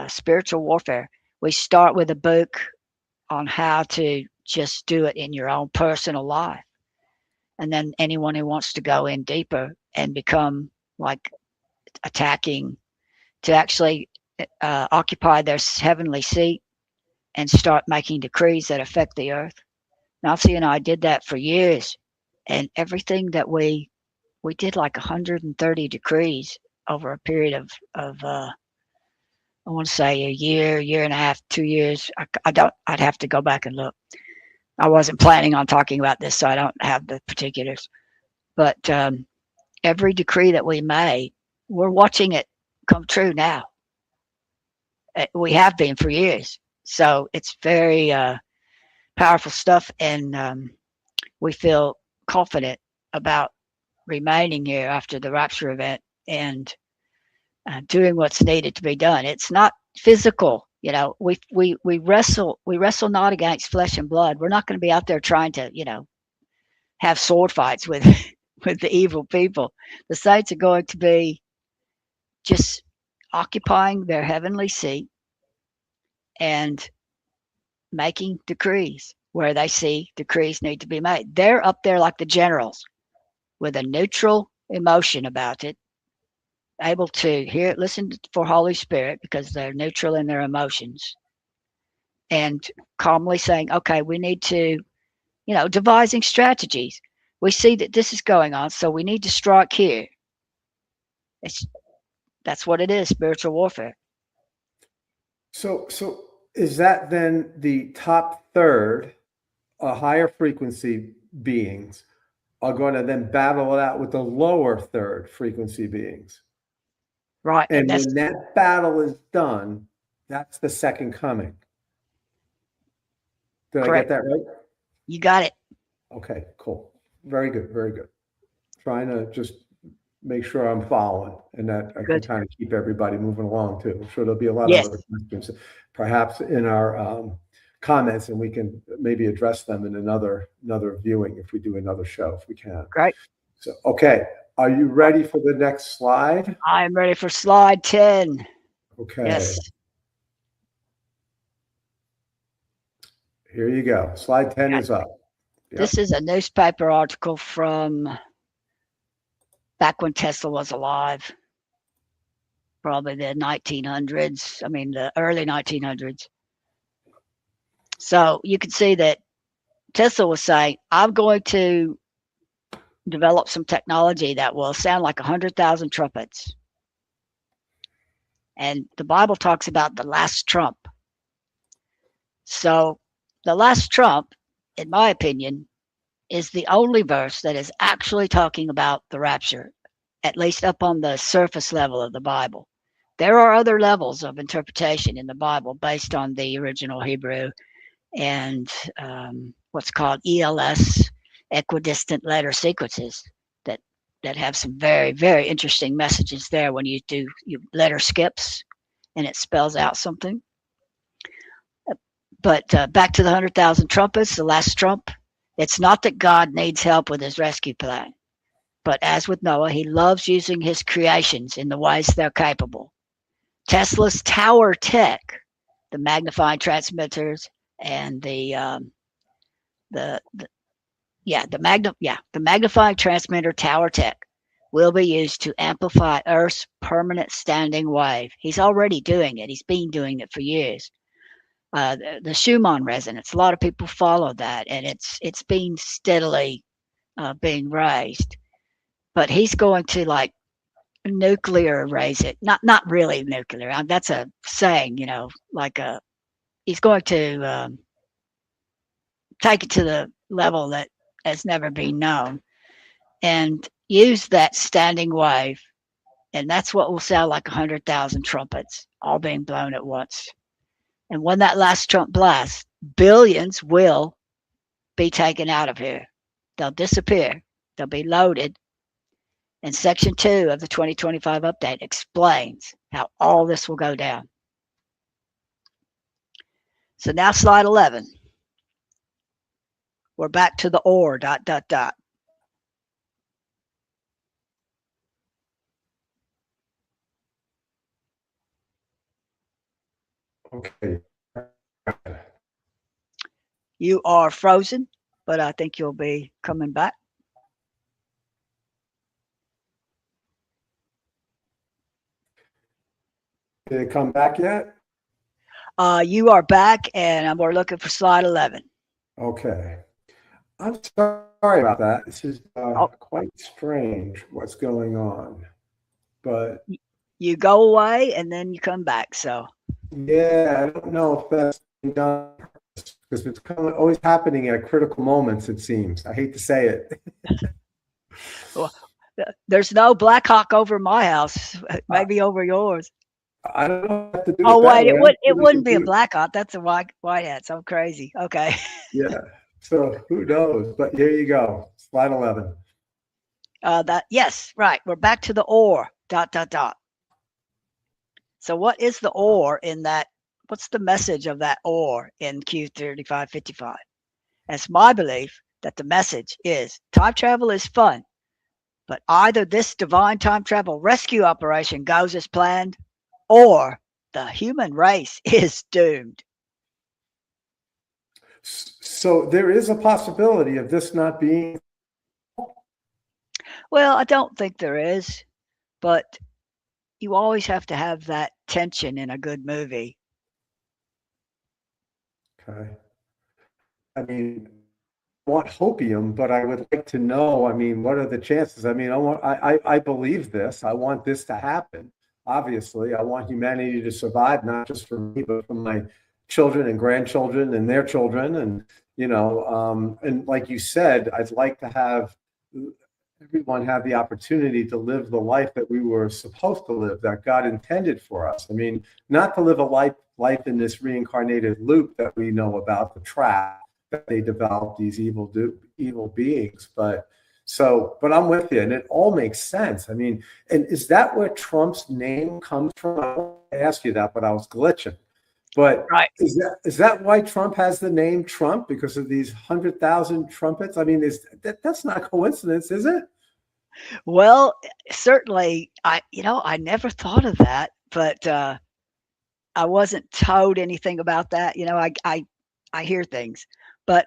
spiritual warfare. We start with a book on how to just do it in your own personal life. And then anyone who wants to go in deeper and become like attacking, to actually occupy their heavenly seat and start making decrees that affect the earth. Nazi and I did that for years. And everything that we did like 130 decrees over a period of I want to say a year and a half, 2 years. I'd have to go back and look. I wasn't planning on talking about this, so I don't have the particulars. But every decree that we made, we're watching it come true now. We have been for years. So it's very powerful stuff, and we feel confident about remaining here after the rapture event and doing what's needed to be done. It's not physical. We wrestle not against flesh and blood. We're not going to be out there trying to have sword fights with with the evil people. The saints are going to be just occupying their heavenly seat and making decrees where they see decrees need to be made. They're up there like the generals with a neutral emotion about it, able to hear, listen for Holy Spirit because they're neutral in their emotions, and calmly saying, okay, we need to, devising strategies. We see that this is going on, so we need to strike here. That's what it is, spiritual warfare.
So is that then the top third, higher frequency beings are going to then battle it out with the lower third frequency beings?
Right.
And when that battle is done, that's the second coming. Did
correct.
I get that right?
You got it.
Okay, cool. Very good. Very good. Trying to just make sure I'm following and that I can kind of keep everybody moving along too. I'm sure there'll be a lot of other questions, perhaps in our comments, and we can maybe address them in another viewing if we do another show, if we can.
Great.
So, okay. Are you ready for the next slide?
I am ready for slide 10.
Okay.
Yes.
Here you go. Slide 10 is up. Yep.
This is a newspaper article from back when Tesla was alive, probably the 1900s. I mean, the early 1900s. So you can see that Tesla was saying, I'm going to develop some technology that will sound like 100,000 trumpets. And the Bible talks about the last trump. So the last trump, in my opinion, is the only verse that is actually talking about the rapture, at least up on the surface level of the Bible. There are other levels of interpretation in the Bible based on the original Hebrew and what's called ELS, equidistant letter sequences, that have some very, very interesting messages there when you do letter skips and it spells out something. But back to the 100,000 trumpets, the last trump. It's not that God needs help with his rescue plan, but as with Noah, he loves using his creations in the ways they're capable. Tesla's tower tech, the magnifying transmitters and the magnifying transmitter tower tech will be used to amplify Earth's permanent standing wave. He's already doing it. He's been doing it for years. The Schumann resonance, a lot of people follow that, and it's been steadily being raised. But he's going to like nuclear raise it. Not really nuclear. That's a saying, he's going to take it to the level that has never been known and use that standing wave. And that's what will sound like 100,000 trumpets all being blown at once. And when that last trump blasts, billions will be taken out of here. They'll disappear. They'll be loaded. And section 2 of the 2025 update explains how all this will go down. So now slide 11. We're back to the or ...
Okay.
You are frozen, but I think you'll be coming back.
Did it come back yet?
You are back, and we're looking for slide 11.
Okay. I'm sorry about that. This is quite strange what's going on. But
you go away and then you come back. So
yeah, I don't know if that's done because it's always happening at critical moments, it seems. I hate to say it.
well, there's no Black Hawk over my house. Maybe over yours.
I don't know what to do.
Oh wait, it wouldn't be a Black Hawk. That's a white hat. So crazy. Okay.
Yeah. So who knows? But here you go. Slide 11.
Yes, right. We're back to the or ... So what is the or in that? What's the message of that or in Q3555? It's my belief that the message is time travel is fun, but either this divine time travel rescue operation goes as planned, or the human race is doomed.
So there is a possibility of this not being.
Well, I don't think there is, but you always have to have that tension in a good movie.
Okay. I mean, I want hopium, but I would like to know, I mean, what are the chances? I mean, I believe this. I want this to happen. Obviously, I want humanity to survive, not just for me, but for my children and grandchildren and their children. And, and like you said, I'd like to have everyone have the opportunity to live the life that we were supposed to live, that God intended for us. I mean, not to live a life in this reincarnated loop that we know about, the trap that they develop, these evil beings. But I'm with you, and it all makes sense. I mean, and is that where Trump's name comes from? I want to ask you that, but I was glitching. But
right.
Is that why Trump has the name Trump, because of these 100,000 trumpets? I mean, that's not a coincidence, is it?
Well, certainly, I never thought of that, but I wasn't told anything about that. I hear things, but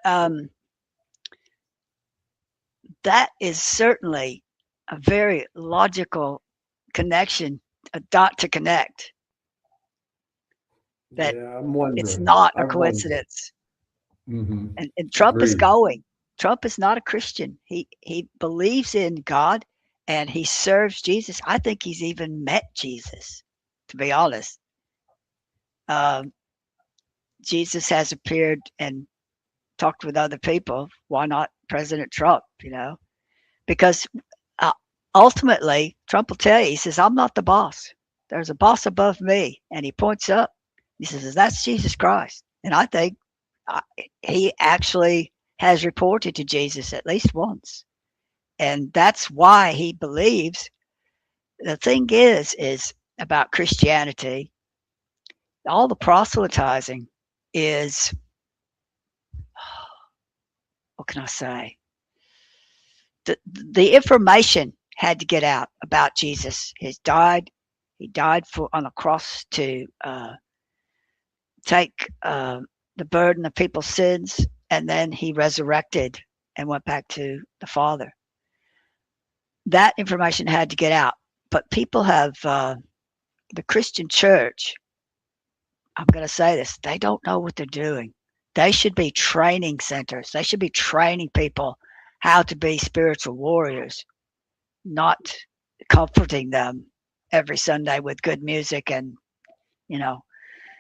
that is certainly a very logical connection, a dot to connect. That
Yeah, I'm wondering.
it's not a coincidence.
Hmm.
And Trump is
Agreed.
going. Trump is not a Christian. He believes in God and he serves Jesus. I think he's even met Jesus, to be honest. Um, Jesus has appeared and talked with other people. Why not President Trump? Because uh, ultimately, Trump will tell you, he says, I'm not the boss. There's a boss above me. And he points up. He says, that's Jesus Christ. And I think uh, he actually has reported to Jesus at least once. And that's why he believes. The thing is about Christianity, all the proselytizing is, what can I say? The information had to get out about Jesus. He died for on a cross to take the burden of people's sins, and then he resurrected and went back to the Father. That information had to get out, but people have the Christian church. I'm going to say this: they don't know what they're doing. They should be training centers. They should be training people how to be spiritual warriors, not comforting them every Sunday with good music. And you know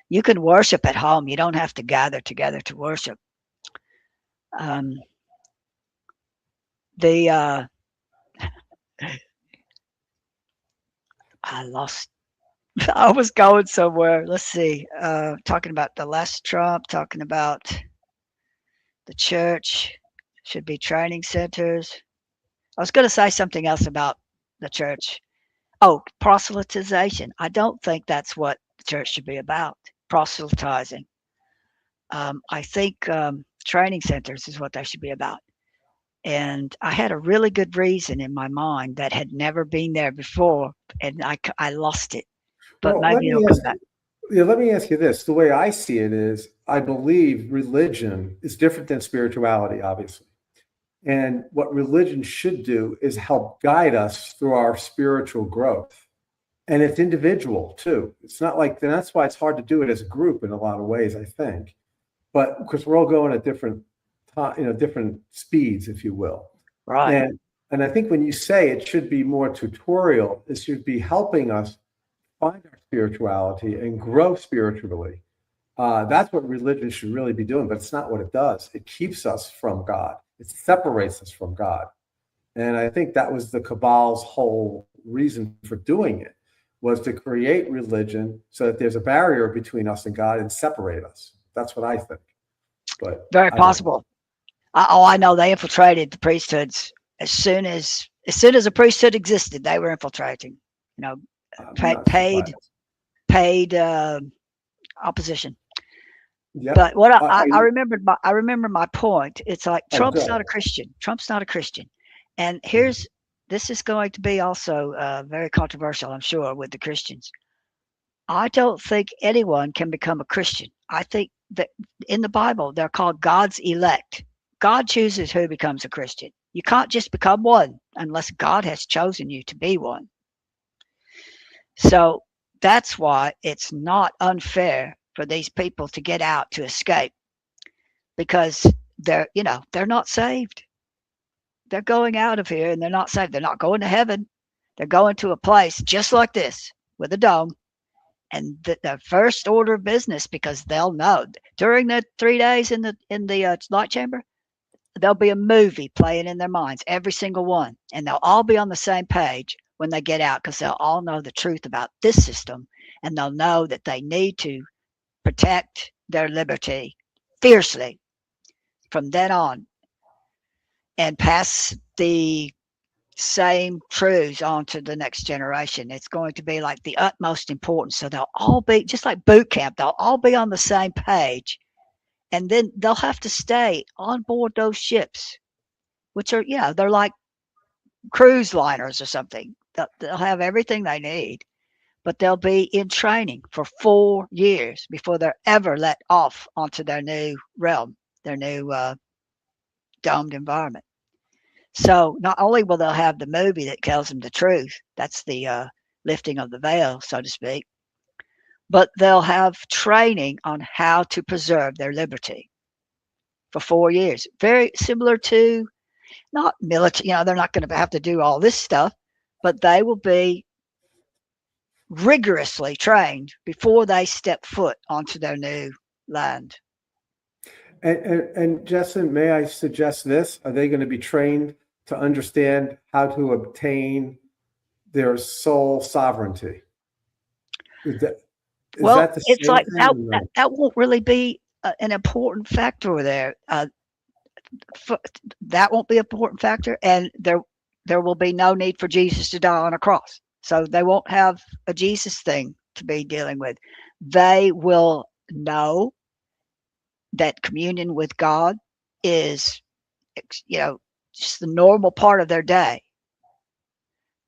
you can worship at home. You don't have to gather together to worship. um, the I lost. I was going somewhere. Let's see. Talking about the last Trump, talking about the church should be training centers. I was going to say something else about the church. Oh, proselytization. I don't think that's what the church should be about. Proselytizing. I think training centers is what they should be about. And I had a really good reason in my mind that had never been there before, and I lost it. But
Well, let
maybe it'll
me
come
ask
back.
Yeah, let me ask you this. The way I see it is, I believe religion is different than spirituality, obviously. And what religion should do is help guide us through our spiritual growth. And it's individual too. It's not like, and that's why it's hard to do it as a group in a lot of ways, I think. But because we're all going at different different speeds, if you will.
Right.
And I think when you say it should be more tutorial, it should be helping us find our spirituality and grow spiritually. That's what religion should really be doing, but it's not what it does. It keeps us from God. It separates us from God. And I think that was the cabal's whole reason for doing it, was to create religion so that there's a barrier between us and God and separate us. That's what I think. But
Very
I don't know.
possible. I know they infiltrated the priesthoods as soon as a priesthood existed. They were infiltrating. You know,
I'm
pa-
not
paid
surprised.
paid opposition.
Yep.
But what
I
I remember my point. It's like
oh,
Trump's not
good.
a Christian. Trump's not a Christian. And
Mhm.
this is going to be also very controversial, I'm sure, with the Christians. I don't think anyone can become a Christian. I think that in the Bible, they're called God's elect. God chooses who becomes a Christian. You can't just become one unless God has chosen you to be one. So that's why it's not unfair for these people to get out to escape, because they're not saved. They're going out of here and they're not saved. They're not going to heaven. They're going to a place just like this with a dome. And the first order of business, because they'll know during the 3 days in the light chamber, there'll be a movie playing in their minds, every single one, and they'll all be on the same page when they get out, because they'll all know the truth about this system, and they'll know that they need to protect their liberty fiercely from then on, and pass the same truths on to the next generation. It's going to be like the utmost importance. So they'll all be just like boot camp, they'll all be on the same page. And then they'll have to stay on board those ships, which are, they're like cruise liners or something. They'll have everything they need, but they'll be in training for 4 years before they're ever let off onto their new realm, their new domed environment. So not only will they have the movie that tells them the truth, that's the lifting of the veil, so to speak, but they'll have training on how to preserve their liberty. for 4 years. Very similar to, not military, they're not going to have to do all this stuff, but they will be rigorously trained before they step foot onto their new land.
And Jetson, may I suggest this? Are they going to be trained to understand how to obtain their sole sovereignty? Is that the
It's
same
like
thing? Or no?
that won't really be an important factor there. That won't be an important factor, and there will be no need for Jesus to die on a cross. So they won't have a Jesus thing to be dealing with. They will know that communion with God is, just the normal part of their day.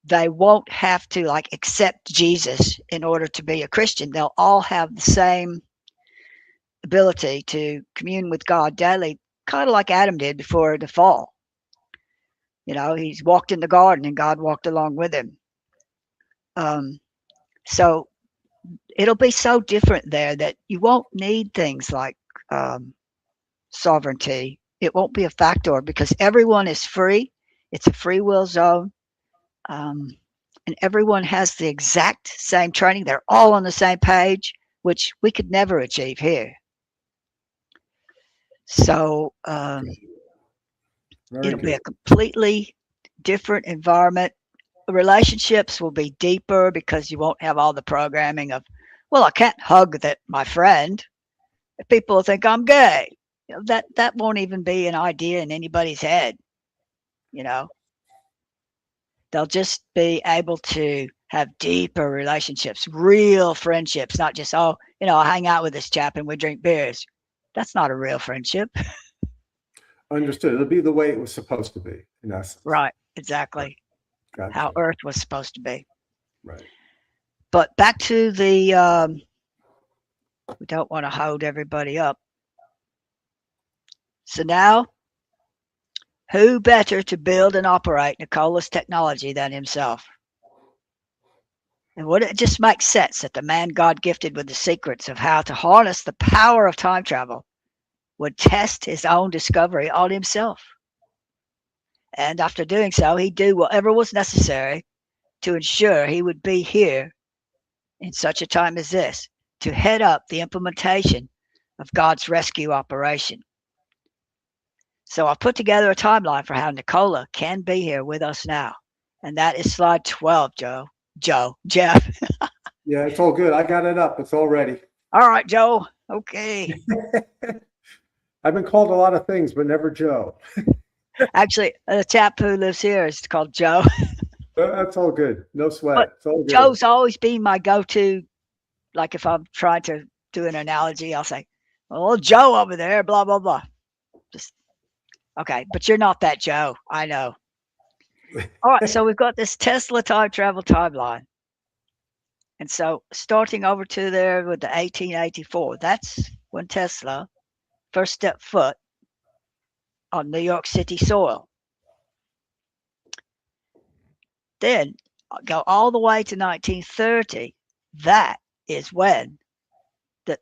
They won't have to like accept Jesus in order to be a Christian. They'll all have the same ability to commune with God daily, kind of like Adam did before the fall. He's walked in the garden and God walked along with him. So it'll be so different there that you won't need things like sovereignty. It won't be a factor because everyone is free. It's a free will zone. And everyone has the exact same training. They're all on the same page, which we could never achieve here. So it'll be a completely different environment. Relationships will be deeper because you won't have all the programming of, well, I can't hug my friend. People will think I'm gay. That won't even be an idea in anybody's head. They'll just be able to have deeper relationships, real friendships, not just, I hang out with this chap and we drink beers. That's not a real friendship.
Understood. It'll be the way it was supposed to be, in essence.
Right, exactly.
Gotcha.
How Earth was supposed to be.
Right.
But back to the, we don't want to hold everybody up. So now, who better to build and operate Nikola's technology than himself? And it just makes sense that the man God gifted with the secrets of how to harness the power of time travel would test his own discovery on himself. And after doing so, he'd do whatever was necessary to ensure he would be here in such a time as this to head up the implementation of God's rescue operation. So I've put together a timeline for how Nikola can be here with us now. And that is slide 12, Jeff.
Yeah, it's all good. I got it up. It's all ready.
All right, Joe. Okay.
I've been called a lot of things, but never Joe.
Actually, the chap who lives here is called Joe.
That's all good. No sweat.
But
it's all good.
Joe's always been my go-to. Like if I'm trying to do an analogy, I'll say, "Oh, Joe over there, blah blah blah." Just okay, but you're not that Joe. I know. All right, so we've got this Tesla time travel timeline, and so starting over to there with the 1884. That's when Tesla first stepped foot on New York City soil. Then go all the way to 1930. That is when the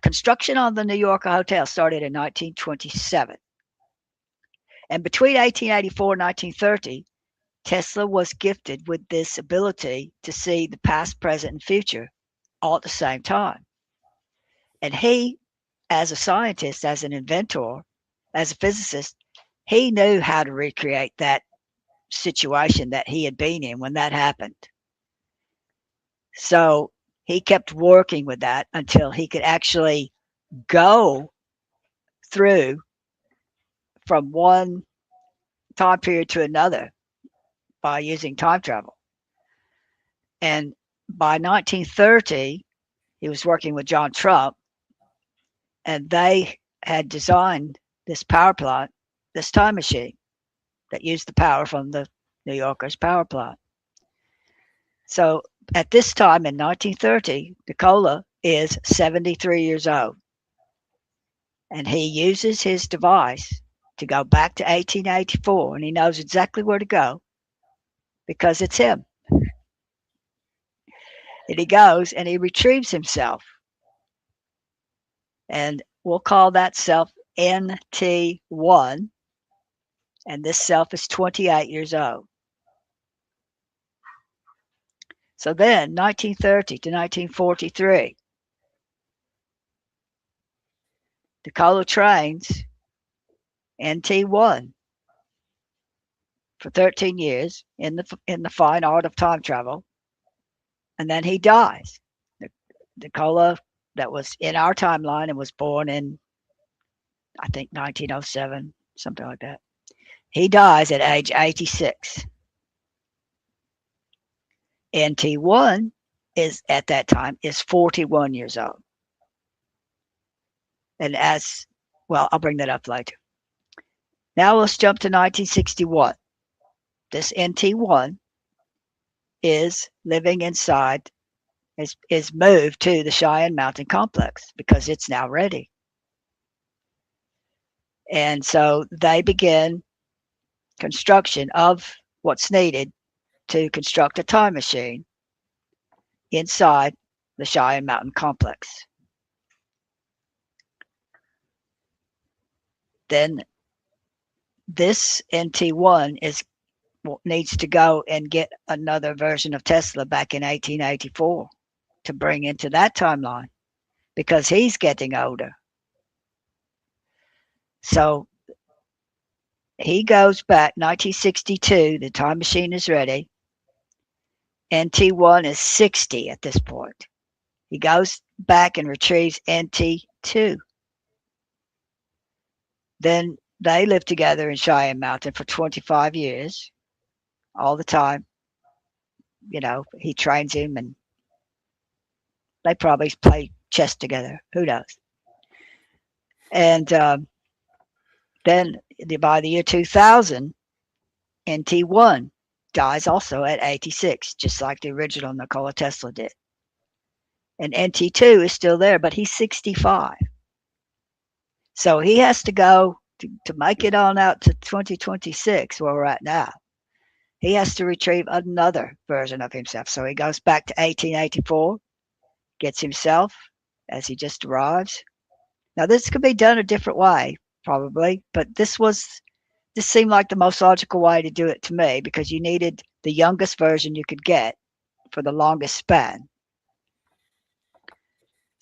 construction on the New Yorker Hotel started in 1927. And between 1884 and 1930, Tesla was gifted with this ability to see the past, present, and future all at the same time. And he, as a scientist, as an inventor, as a physicist, he knew how to recreate that situation that he had been in when that happened. So he kept working with that until he could actually go through from one time period to another by using time travel. And by 1930, he was working with John Trump, and they had designed this power plant, this time machine that used the power from the New Yorker's power plant. So at this time in 1930, Nikola is 73 years old. And he uses his device to go back to 1884, and he knows exactly where to go because it's him. And he goes and he retrieves himself. And we'll call that self NT1, and this self is 28 years old. So then 1930 to 1943, Nikola trains NT1 for 13 years in the fine art of time travel, and then he dies. Nikola, that was in our timeline and was born in, I think, 1907, something like that. He dies at age 86. NT1 is at that time is 41 years old. And as well, I'll bring that up later. Now let's jump to 1961. This NT1 is living inside, is moved to the Cheyenne Mountain complex because it's now ready. And so they begin construction of what's needed to construct a time machine inside the Cheyenne Mountain complex. Then this NT1 needs to go and get another version of Tesla back in 1884 to bring into that timeline because he's getting older. So he goes back 1962, the time machine is ready. NT1 is 60 at this point. He goes back and retrieves NT2. Then they live together in Cheyenne Mountain for 25 years, all the time. You know, he trains him and they probably play chess together. Who knows? And then by the year 2000, NT1 dies also at 86, just like the original Nikola Tesla did. And NT2 is still there, but he's 65. So he has to go to make it on out to 2026, where we're at now. He has to retrieve another version of himself. So he goes back to 1884, gets himself as he just arrives. Now, this could be done a different way, probably, but this seemed like the most logical way to do it to me because you needed the youngest version you could get for the longest span.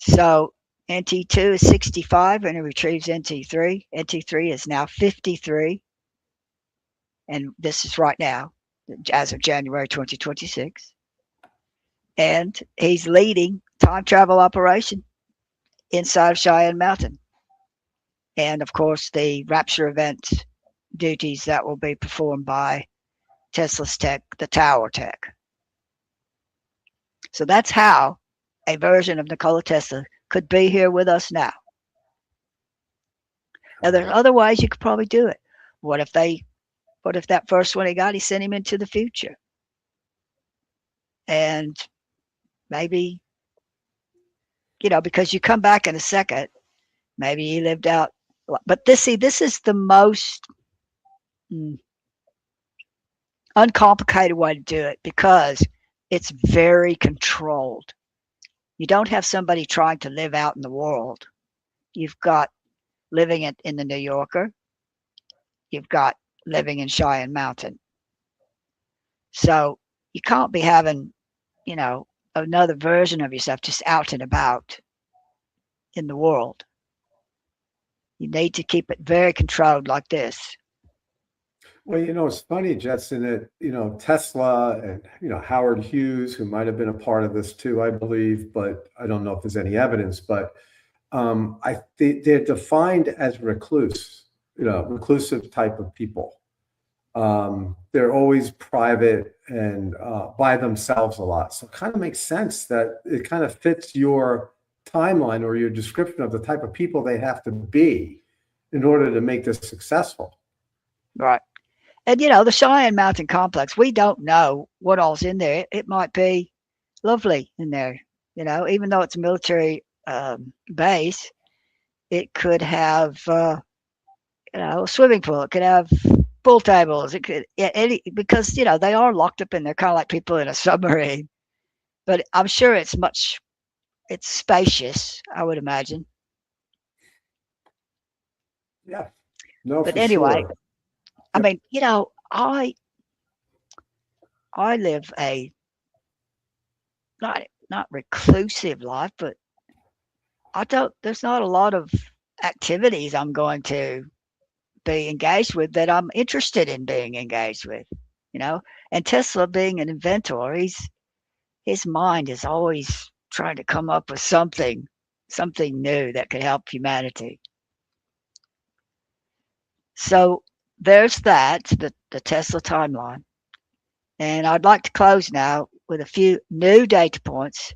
So NT2 is 65 and it retrieves NT3. NT3 is now 53. And this is right now, as of January 2026. And he's leading time travel operation inside of Cheyenne Mountain. And of course, the rapture event duties that will be performed by Tesla's tech, the tower tech. So that's how a version of Nikola Tesla could be here with us now. Now, there's other ways you could probably do it. What if that first one he got, he sent him into the future? And maybe, because you come back in a second, maybe he lived out. But this is the most uncomplicated way to do it because it's very controlled. You don't have somebody trying to live out in the world. You've got living in the New Yorker. You've got living in Cheyenne Mountain. So you can't be having, another version of yourself just out and about in the world. You need to keep it very controlled like this.
Well, it's funny, Jetson, that, Tesla and, Howard Hughes, who might have been a part of this too, I believe, but I don't know if there's any evidence, but they're defined as reclusive type of people. They're always private and by themselves a lot. So it kind of makes sense that it kind of fits your timeline or your description of the type of people they have to be in order to make this successful.
Right. And, the Cheyenne Mountain complex, we don't know what all's in there. It might be lovely in there, even though it's a military base, it could have, a swimming pool. It could have pool tables. It could, because, they are locked up in there, kind of like people in a submarine. But I'm sure it's spacious, I would imagine.
Yeah. No,
But
for
anyway,
sure.
I
Yep.
mean, I live a not reclusive life, but I don't. There's not a lot of activities I'm going to be engaged with that I'm interested in being engaged with. You know, and Tesla being an inventor, his mind is always trying to come up with something new that could help humanity. So there's that, the Tesla timeline. And I'd like to close now with a few new data points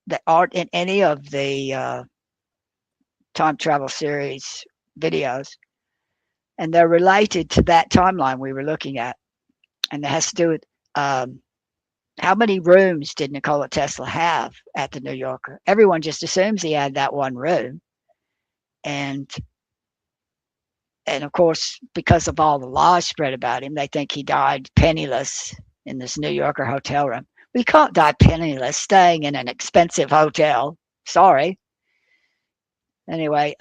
that aren't in any of the time travel series videos. And they're related to that timeline we were looking at. And it has to do with um, how many rooms did Nikola Tesla have at the New Yorker? Everyone just assumes he had that one room. And of course, because of all the lies spread about him, they think he died penniless in this New Yorker hotel room. We can't die penniless staying in an expensive hotel. Sorry. Anyway,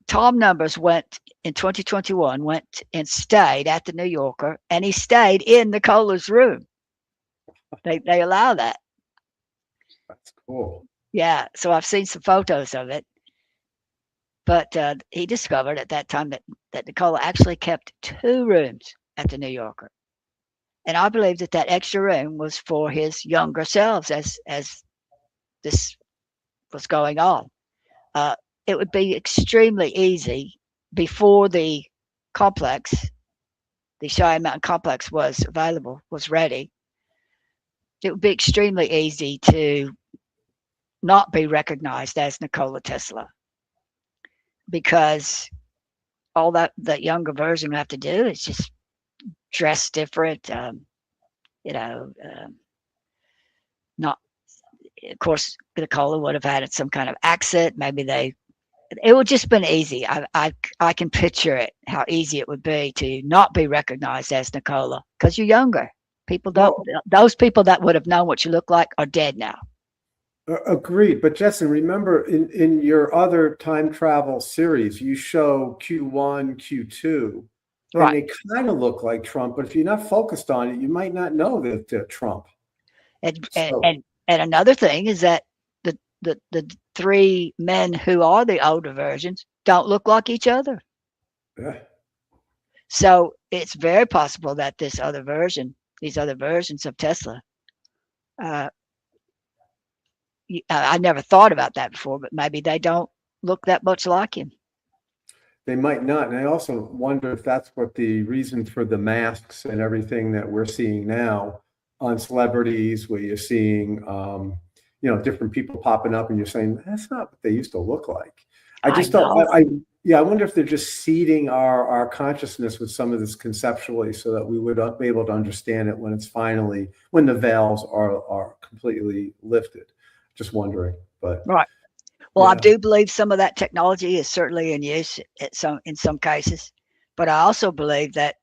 Tom Numbers went in 2021, went and stayed at the New Yorker, and he stayed in Nicola's room. They allow that.
That's cool.
Yeah. So I've seen some photos of it. But he discovered at that time that Nicola actually kept two rooms at the New Yorker. And I believe that extra room was for his younger selves as this was going on. Uh, it would be extremely easy before the complex, the Cheyenne Mountain complex was available, was ready. It would be extremely easy to not be recognized as Nikola Tesla because all that younger version would have to do is just dress different, you know, not, of course, Nicola would have had some kind of accent. Maybe it would just been easy. I can picture it, how easy it would be to not be recognized as Nicola because you're younger. People don't,
Well,
those people that would have known what you look like are dead now.
agreed. But Jetson, remember in your other time travel series, you show Q1, Q2, and
Right.
they kind of look like Trump. But if you're not focused on it, you might not know that they're Trump.
And, and,
So,
and, and another thing is that the three men who are the older versions don't look like each other.
yeah,
So it's very possible that these other versions of Tesla, uh, I never thought about that before, but maybe they don't look that much like him.
they might not. And I also wonder if that's what the reason for the masks and everything that we're seeing now on celebrities, where you're seeing, different people popping up, and you're saying that's not what they used to look like. I
I
just don't.
know.
Yeah, I wonder if they're just seeding our consciousness with some of this conceptually, so that we would be able to understand it when it's finally when the veils are completely lifted. Just wondering, but
Right. Well, I
yeah.
do believe some of that technology is certainly in use in some cases, but I also believe that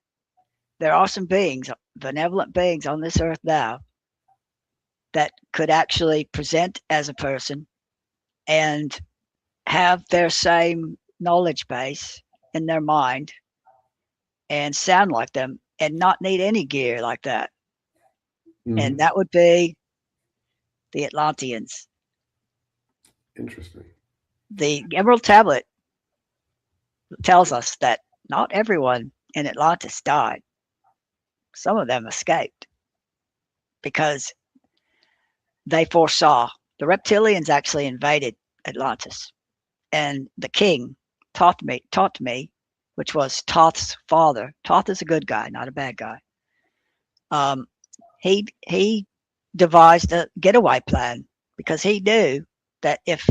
there are some beings, benevolent beings on this earth now that could actually present as a person and have their same knowledge base in their mind and sound like them and not need any gear like that. And
Mhm.
that would be the Atlanteans.
Interesting.
The Emerald Tablet tells us that not everyone in Atlantis died. Some of them escaped because they foresaw the reptilians actually invaded Atlantis. And the king taught me, which was Toth's father. Toth is a good guy, not a bad guy. Um, he devised a getaway plan because he knew that if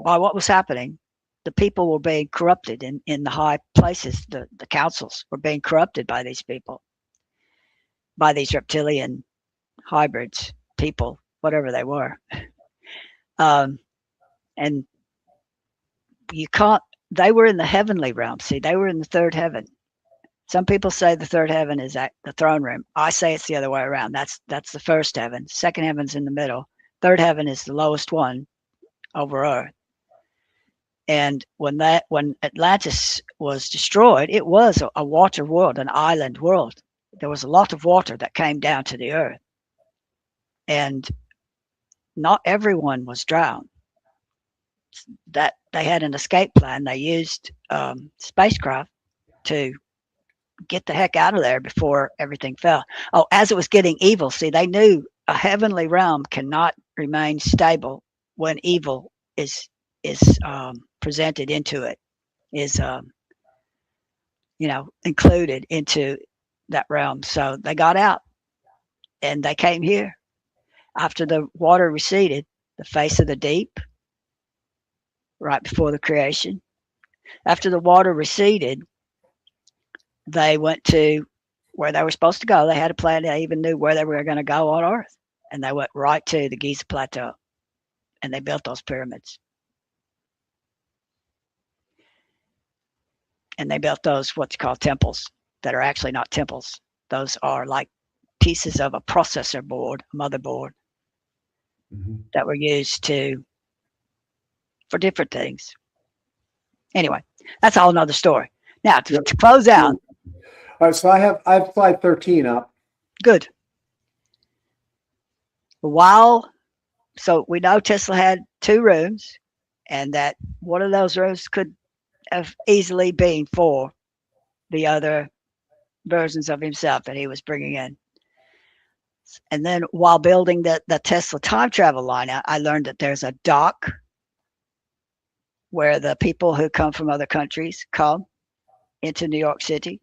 by what was happening, the people were being corrupted in the high places, the councils were being corrupted by these people, by these reptilian hybrids, people, whatever they were. Um, and you can't, they were in the heavenly realm. See, they were in the third heaven. Some people say the third heaven is at the throne room. I say it's the other way around. That's the first heaven. Second heaven's in the middle. Third heaven is the lowest one over earth. And when Atlantis was destroyed, it was a water world, an island world. There was a lot of water that came down to the earth, and not everyone was drowned. That they had an escape plan. They used spacecraft to get the heck out of there before everything fell. Oh, as it was getting evil, see, they knew a heavenly realm cannot remain stable when evil is presented into it, is included into that realm. So they got out and they came here after the water receded, the face of the deep, right before the creation. After the water receded, they went to where they were supposed to go. They had a plan. They even knew where they were going to go on Earth. And they went right to the Giza Plateau. And they built those pyramids. And they built those what's called temples that are actually not temples. Those are like pieces of a processor board, a motherboard, that were used for different things. Anyway, that's a whole nother story. Now, to close out.
All right, so I have slide 13 up.
Good. So we know Tesla had 2 rooms, and that one of those rooms could have easily been for the other versions of himself that he was bringing in. And then while building the Tesla time travel line, I learned that there's a dock where the people who come from other countries come into New York City.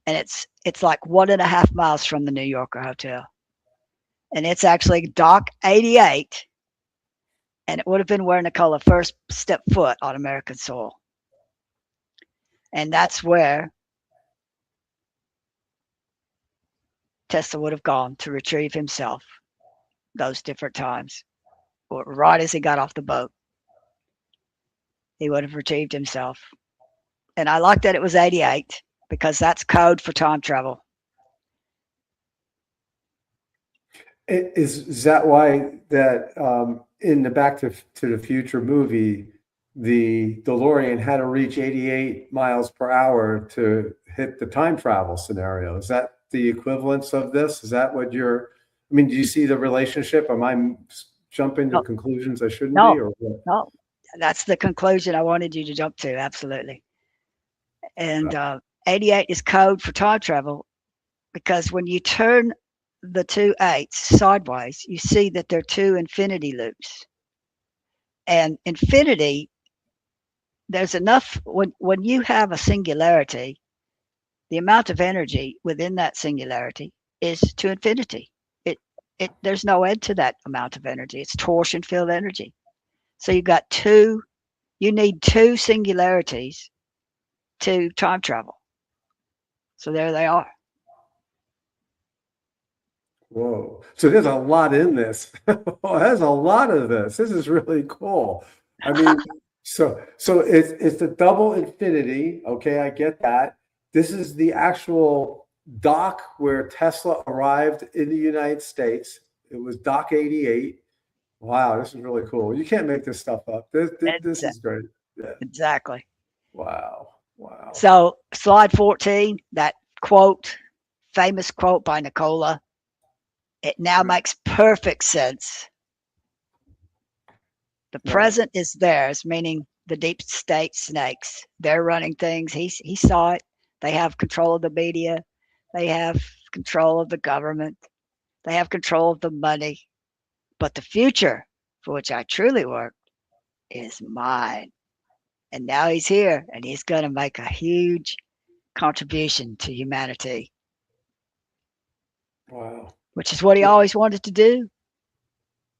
And it's like 1.5 miles from the New Yorker Hotel. And it's actually Dock 88. And it would have been where Nicola first stepped foot on American soil. And that's where Tesla would have gone to retrieve himself those different times. Or right as he got off the boat, he would have retrieved himself. And I like that it was 88 because that's code for time travel.
Is that why that in the Back to the Future movie, the DeLorean had to reach 88 miles per hour to hit the time travel scenario? Is that the equivalence of this? Is that what do you see the relationship? Am I jumping to conclusions I shouldn't be? Or what?
No, that's the conclusion I wanted you to jump to. Absolutely. And 88 is code for time travel because when you turn the 2 8s sideways, you see that they're 2 infinity loops. And infinity, there's enough, when you have a singularity, the amount of energy within that singularity is to infinity. There's no end to that amount of energy. It's torsion field energy. So you need 2 singularities to time travel. So there they are.
Whoa. So there's a lot in this. There's a lot of this. This is really cool. I mean, so it's a double infinity. Okay, I get that. This is the actual dock where Tesla arrived in the United States. It was Dock 88. Wow, this is really cool. You can't make this stuff up. This is great. Yeah.
Exactly.
Wow.
So slide 14, that famous quote by Nicola, it now makes perfect sense. The present is theirs, meaning the deep state snakes. They're running things. He saw it. They have control of the media. They have control of the government. They have control of the money. But the future, for which I truly work, is mine. And now he's here, and he's going to make a huge contribution to humanity.
Wow.
Which is what he always wanted to do.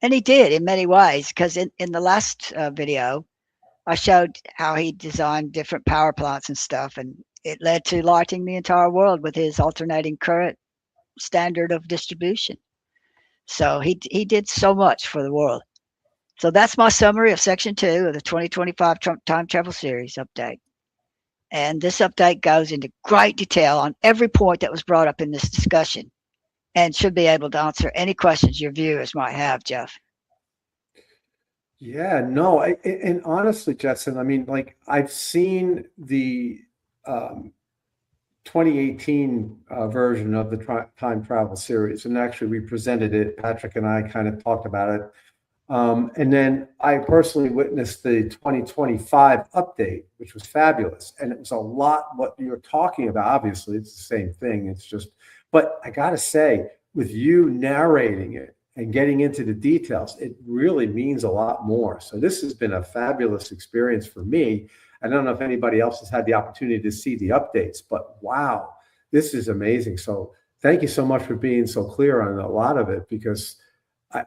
And he did in many ways, because in the last video, I showed how he designed different power plants and stuff, and it led to lighting the entire world with his alternating current standard of distribution. So he did so much for the world. So that's my summary of section 2 of the 2025 Trump Time Travel Series update. And this update goes into great detail on every point that was brought up in this discussion and should be able to answer any questions your viewers might have, Jeff.
Yeah, no, and honestly, Jetson, I mean, like I've seen the um, 2018 version of the time travel series, and actually we presented it. Patrick and I kind of talked about it. And then I personally witnessed the 2025 update, which was fabulous. And it was a lot what you're talking about. Obviously, it's the same thing. It's just, but I got to say, with you narrating it and getting into the details, it really means a lot more. So this has been a fabulous experience for me. I don't know if anybody else has had the opportunity to see the updates, but wow, this is amazing. So thank you so much for being so clear on a lot of it, because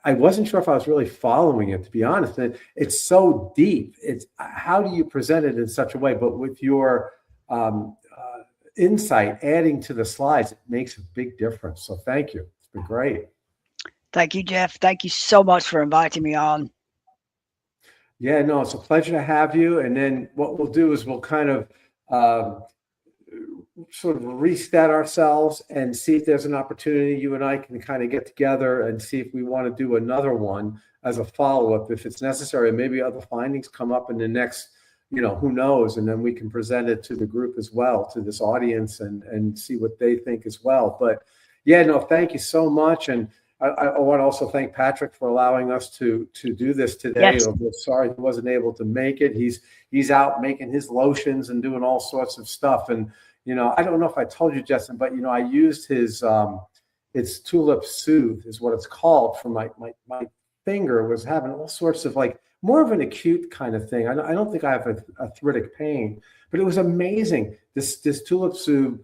I wasn't sure if I was really following it, to be honest. And it's so deep. It's how do you present it in such a way? But with your insight adding to the slides, it makes a big difference. So thank you. It's been great.
Thank you, Jeff. Thank you so much for inviting me on.
Yeah, no, it's a pleasure to have you. And then what we'll do is we'll kind of um, sort of reset ourselves and see if there's an opportunity. You and I can kind of get together and see if we want to do another one as a follow-up if it's necessary. Maybe other findings come up in the next, who knows, and then we can present it to the group as well, to this audience, and see what they think as well. But yeah, no, thank you so much. And I want to also thank Patrick for allowing us to do this today.
Yes.
I'm sorry he wasn't able to make it. He's out making his lotions and doing all sorts of stuff. And I don't know if I told you, Jetson, but I used his it's Tulip Soothe is what it's called, for my finger was having all sorts of like more of an acute kind of thing. I don't think I have arthritic pain, but it was amazing. This Tulip Soothe,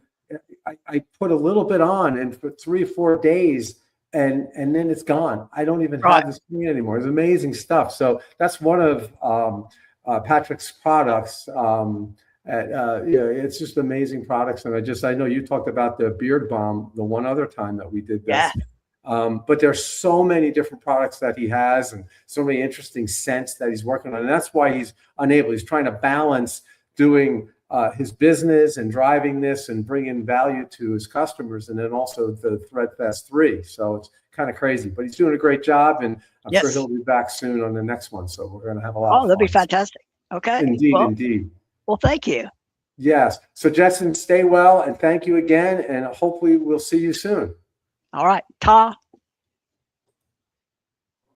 I put a little bit on, and for 3 or 4 days, and then it's gone. I don't even have this pain anymore. It's amazing stuff. So that's one of Patrick's products. It's just amazing products. And I know you talked about the beard balm the one other time that we did this.
Yeah.
But there's so many different products that he has, and so many interesting scents that he's working on. And that's why he's unable. He's trying to balance doing his business and driving this and bringing value to his customers, and then also the Threadfest 3. So it's kind of crazy, but he's doing a great job, and I'm sure he'll be back soon on the next one. So we're going to have a lot of fun.
That'd be fantastic. Okay.
Indeed.
Well, thank you.
Yes. So Jetson, stay well, and thank you again, and hopefully we'll see you soon.
All right. Ta.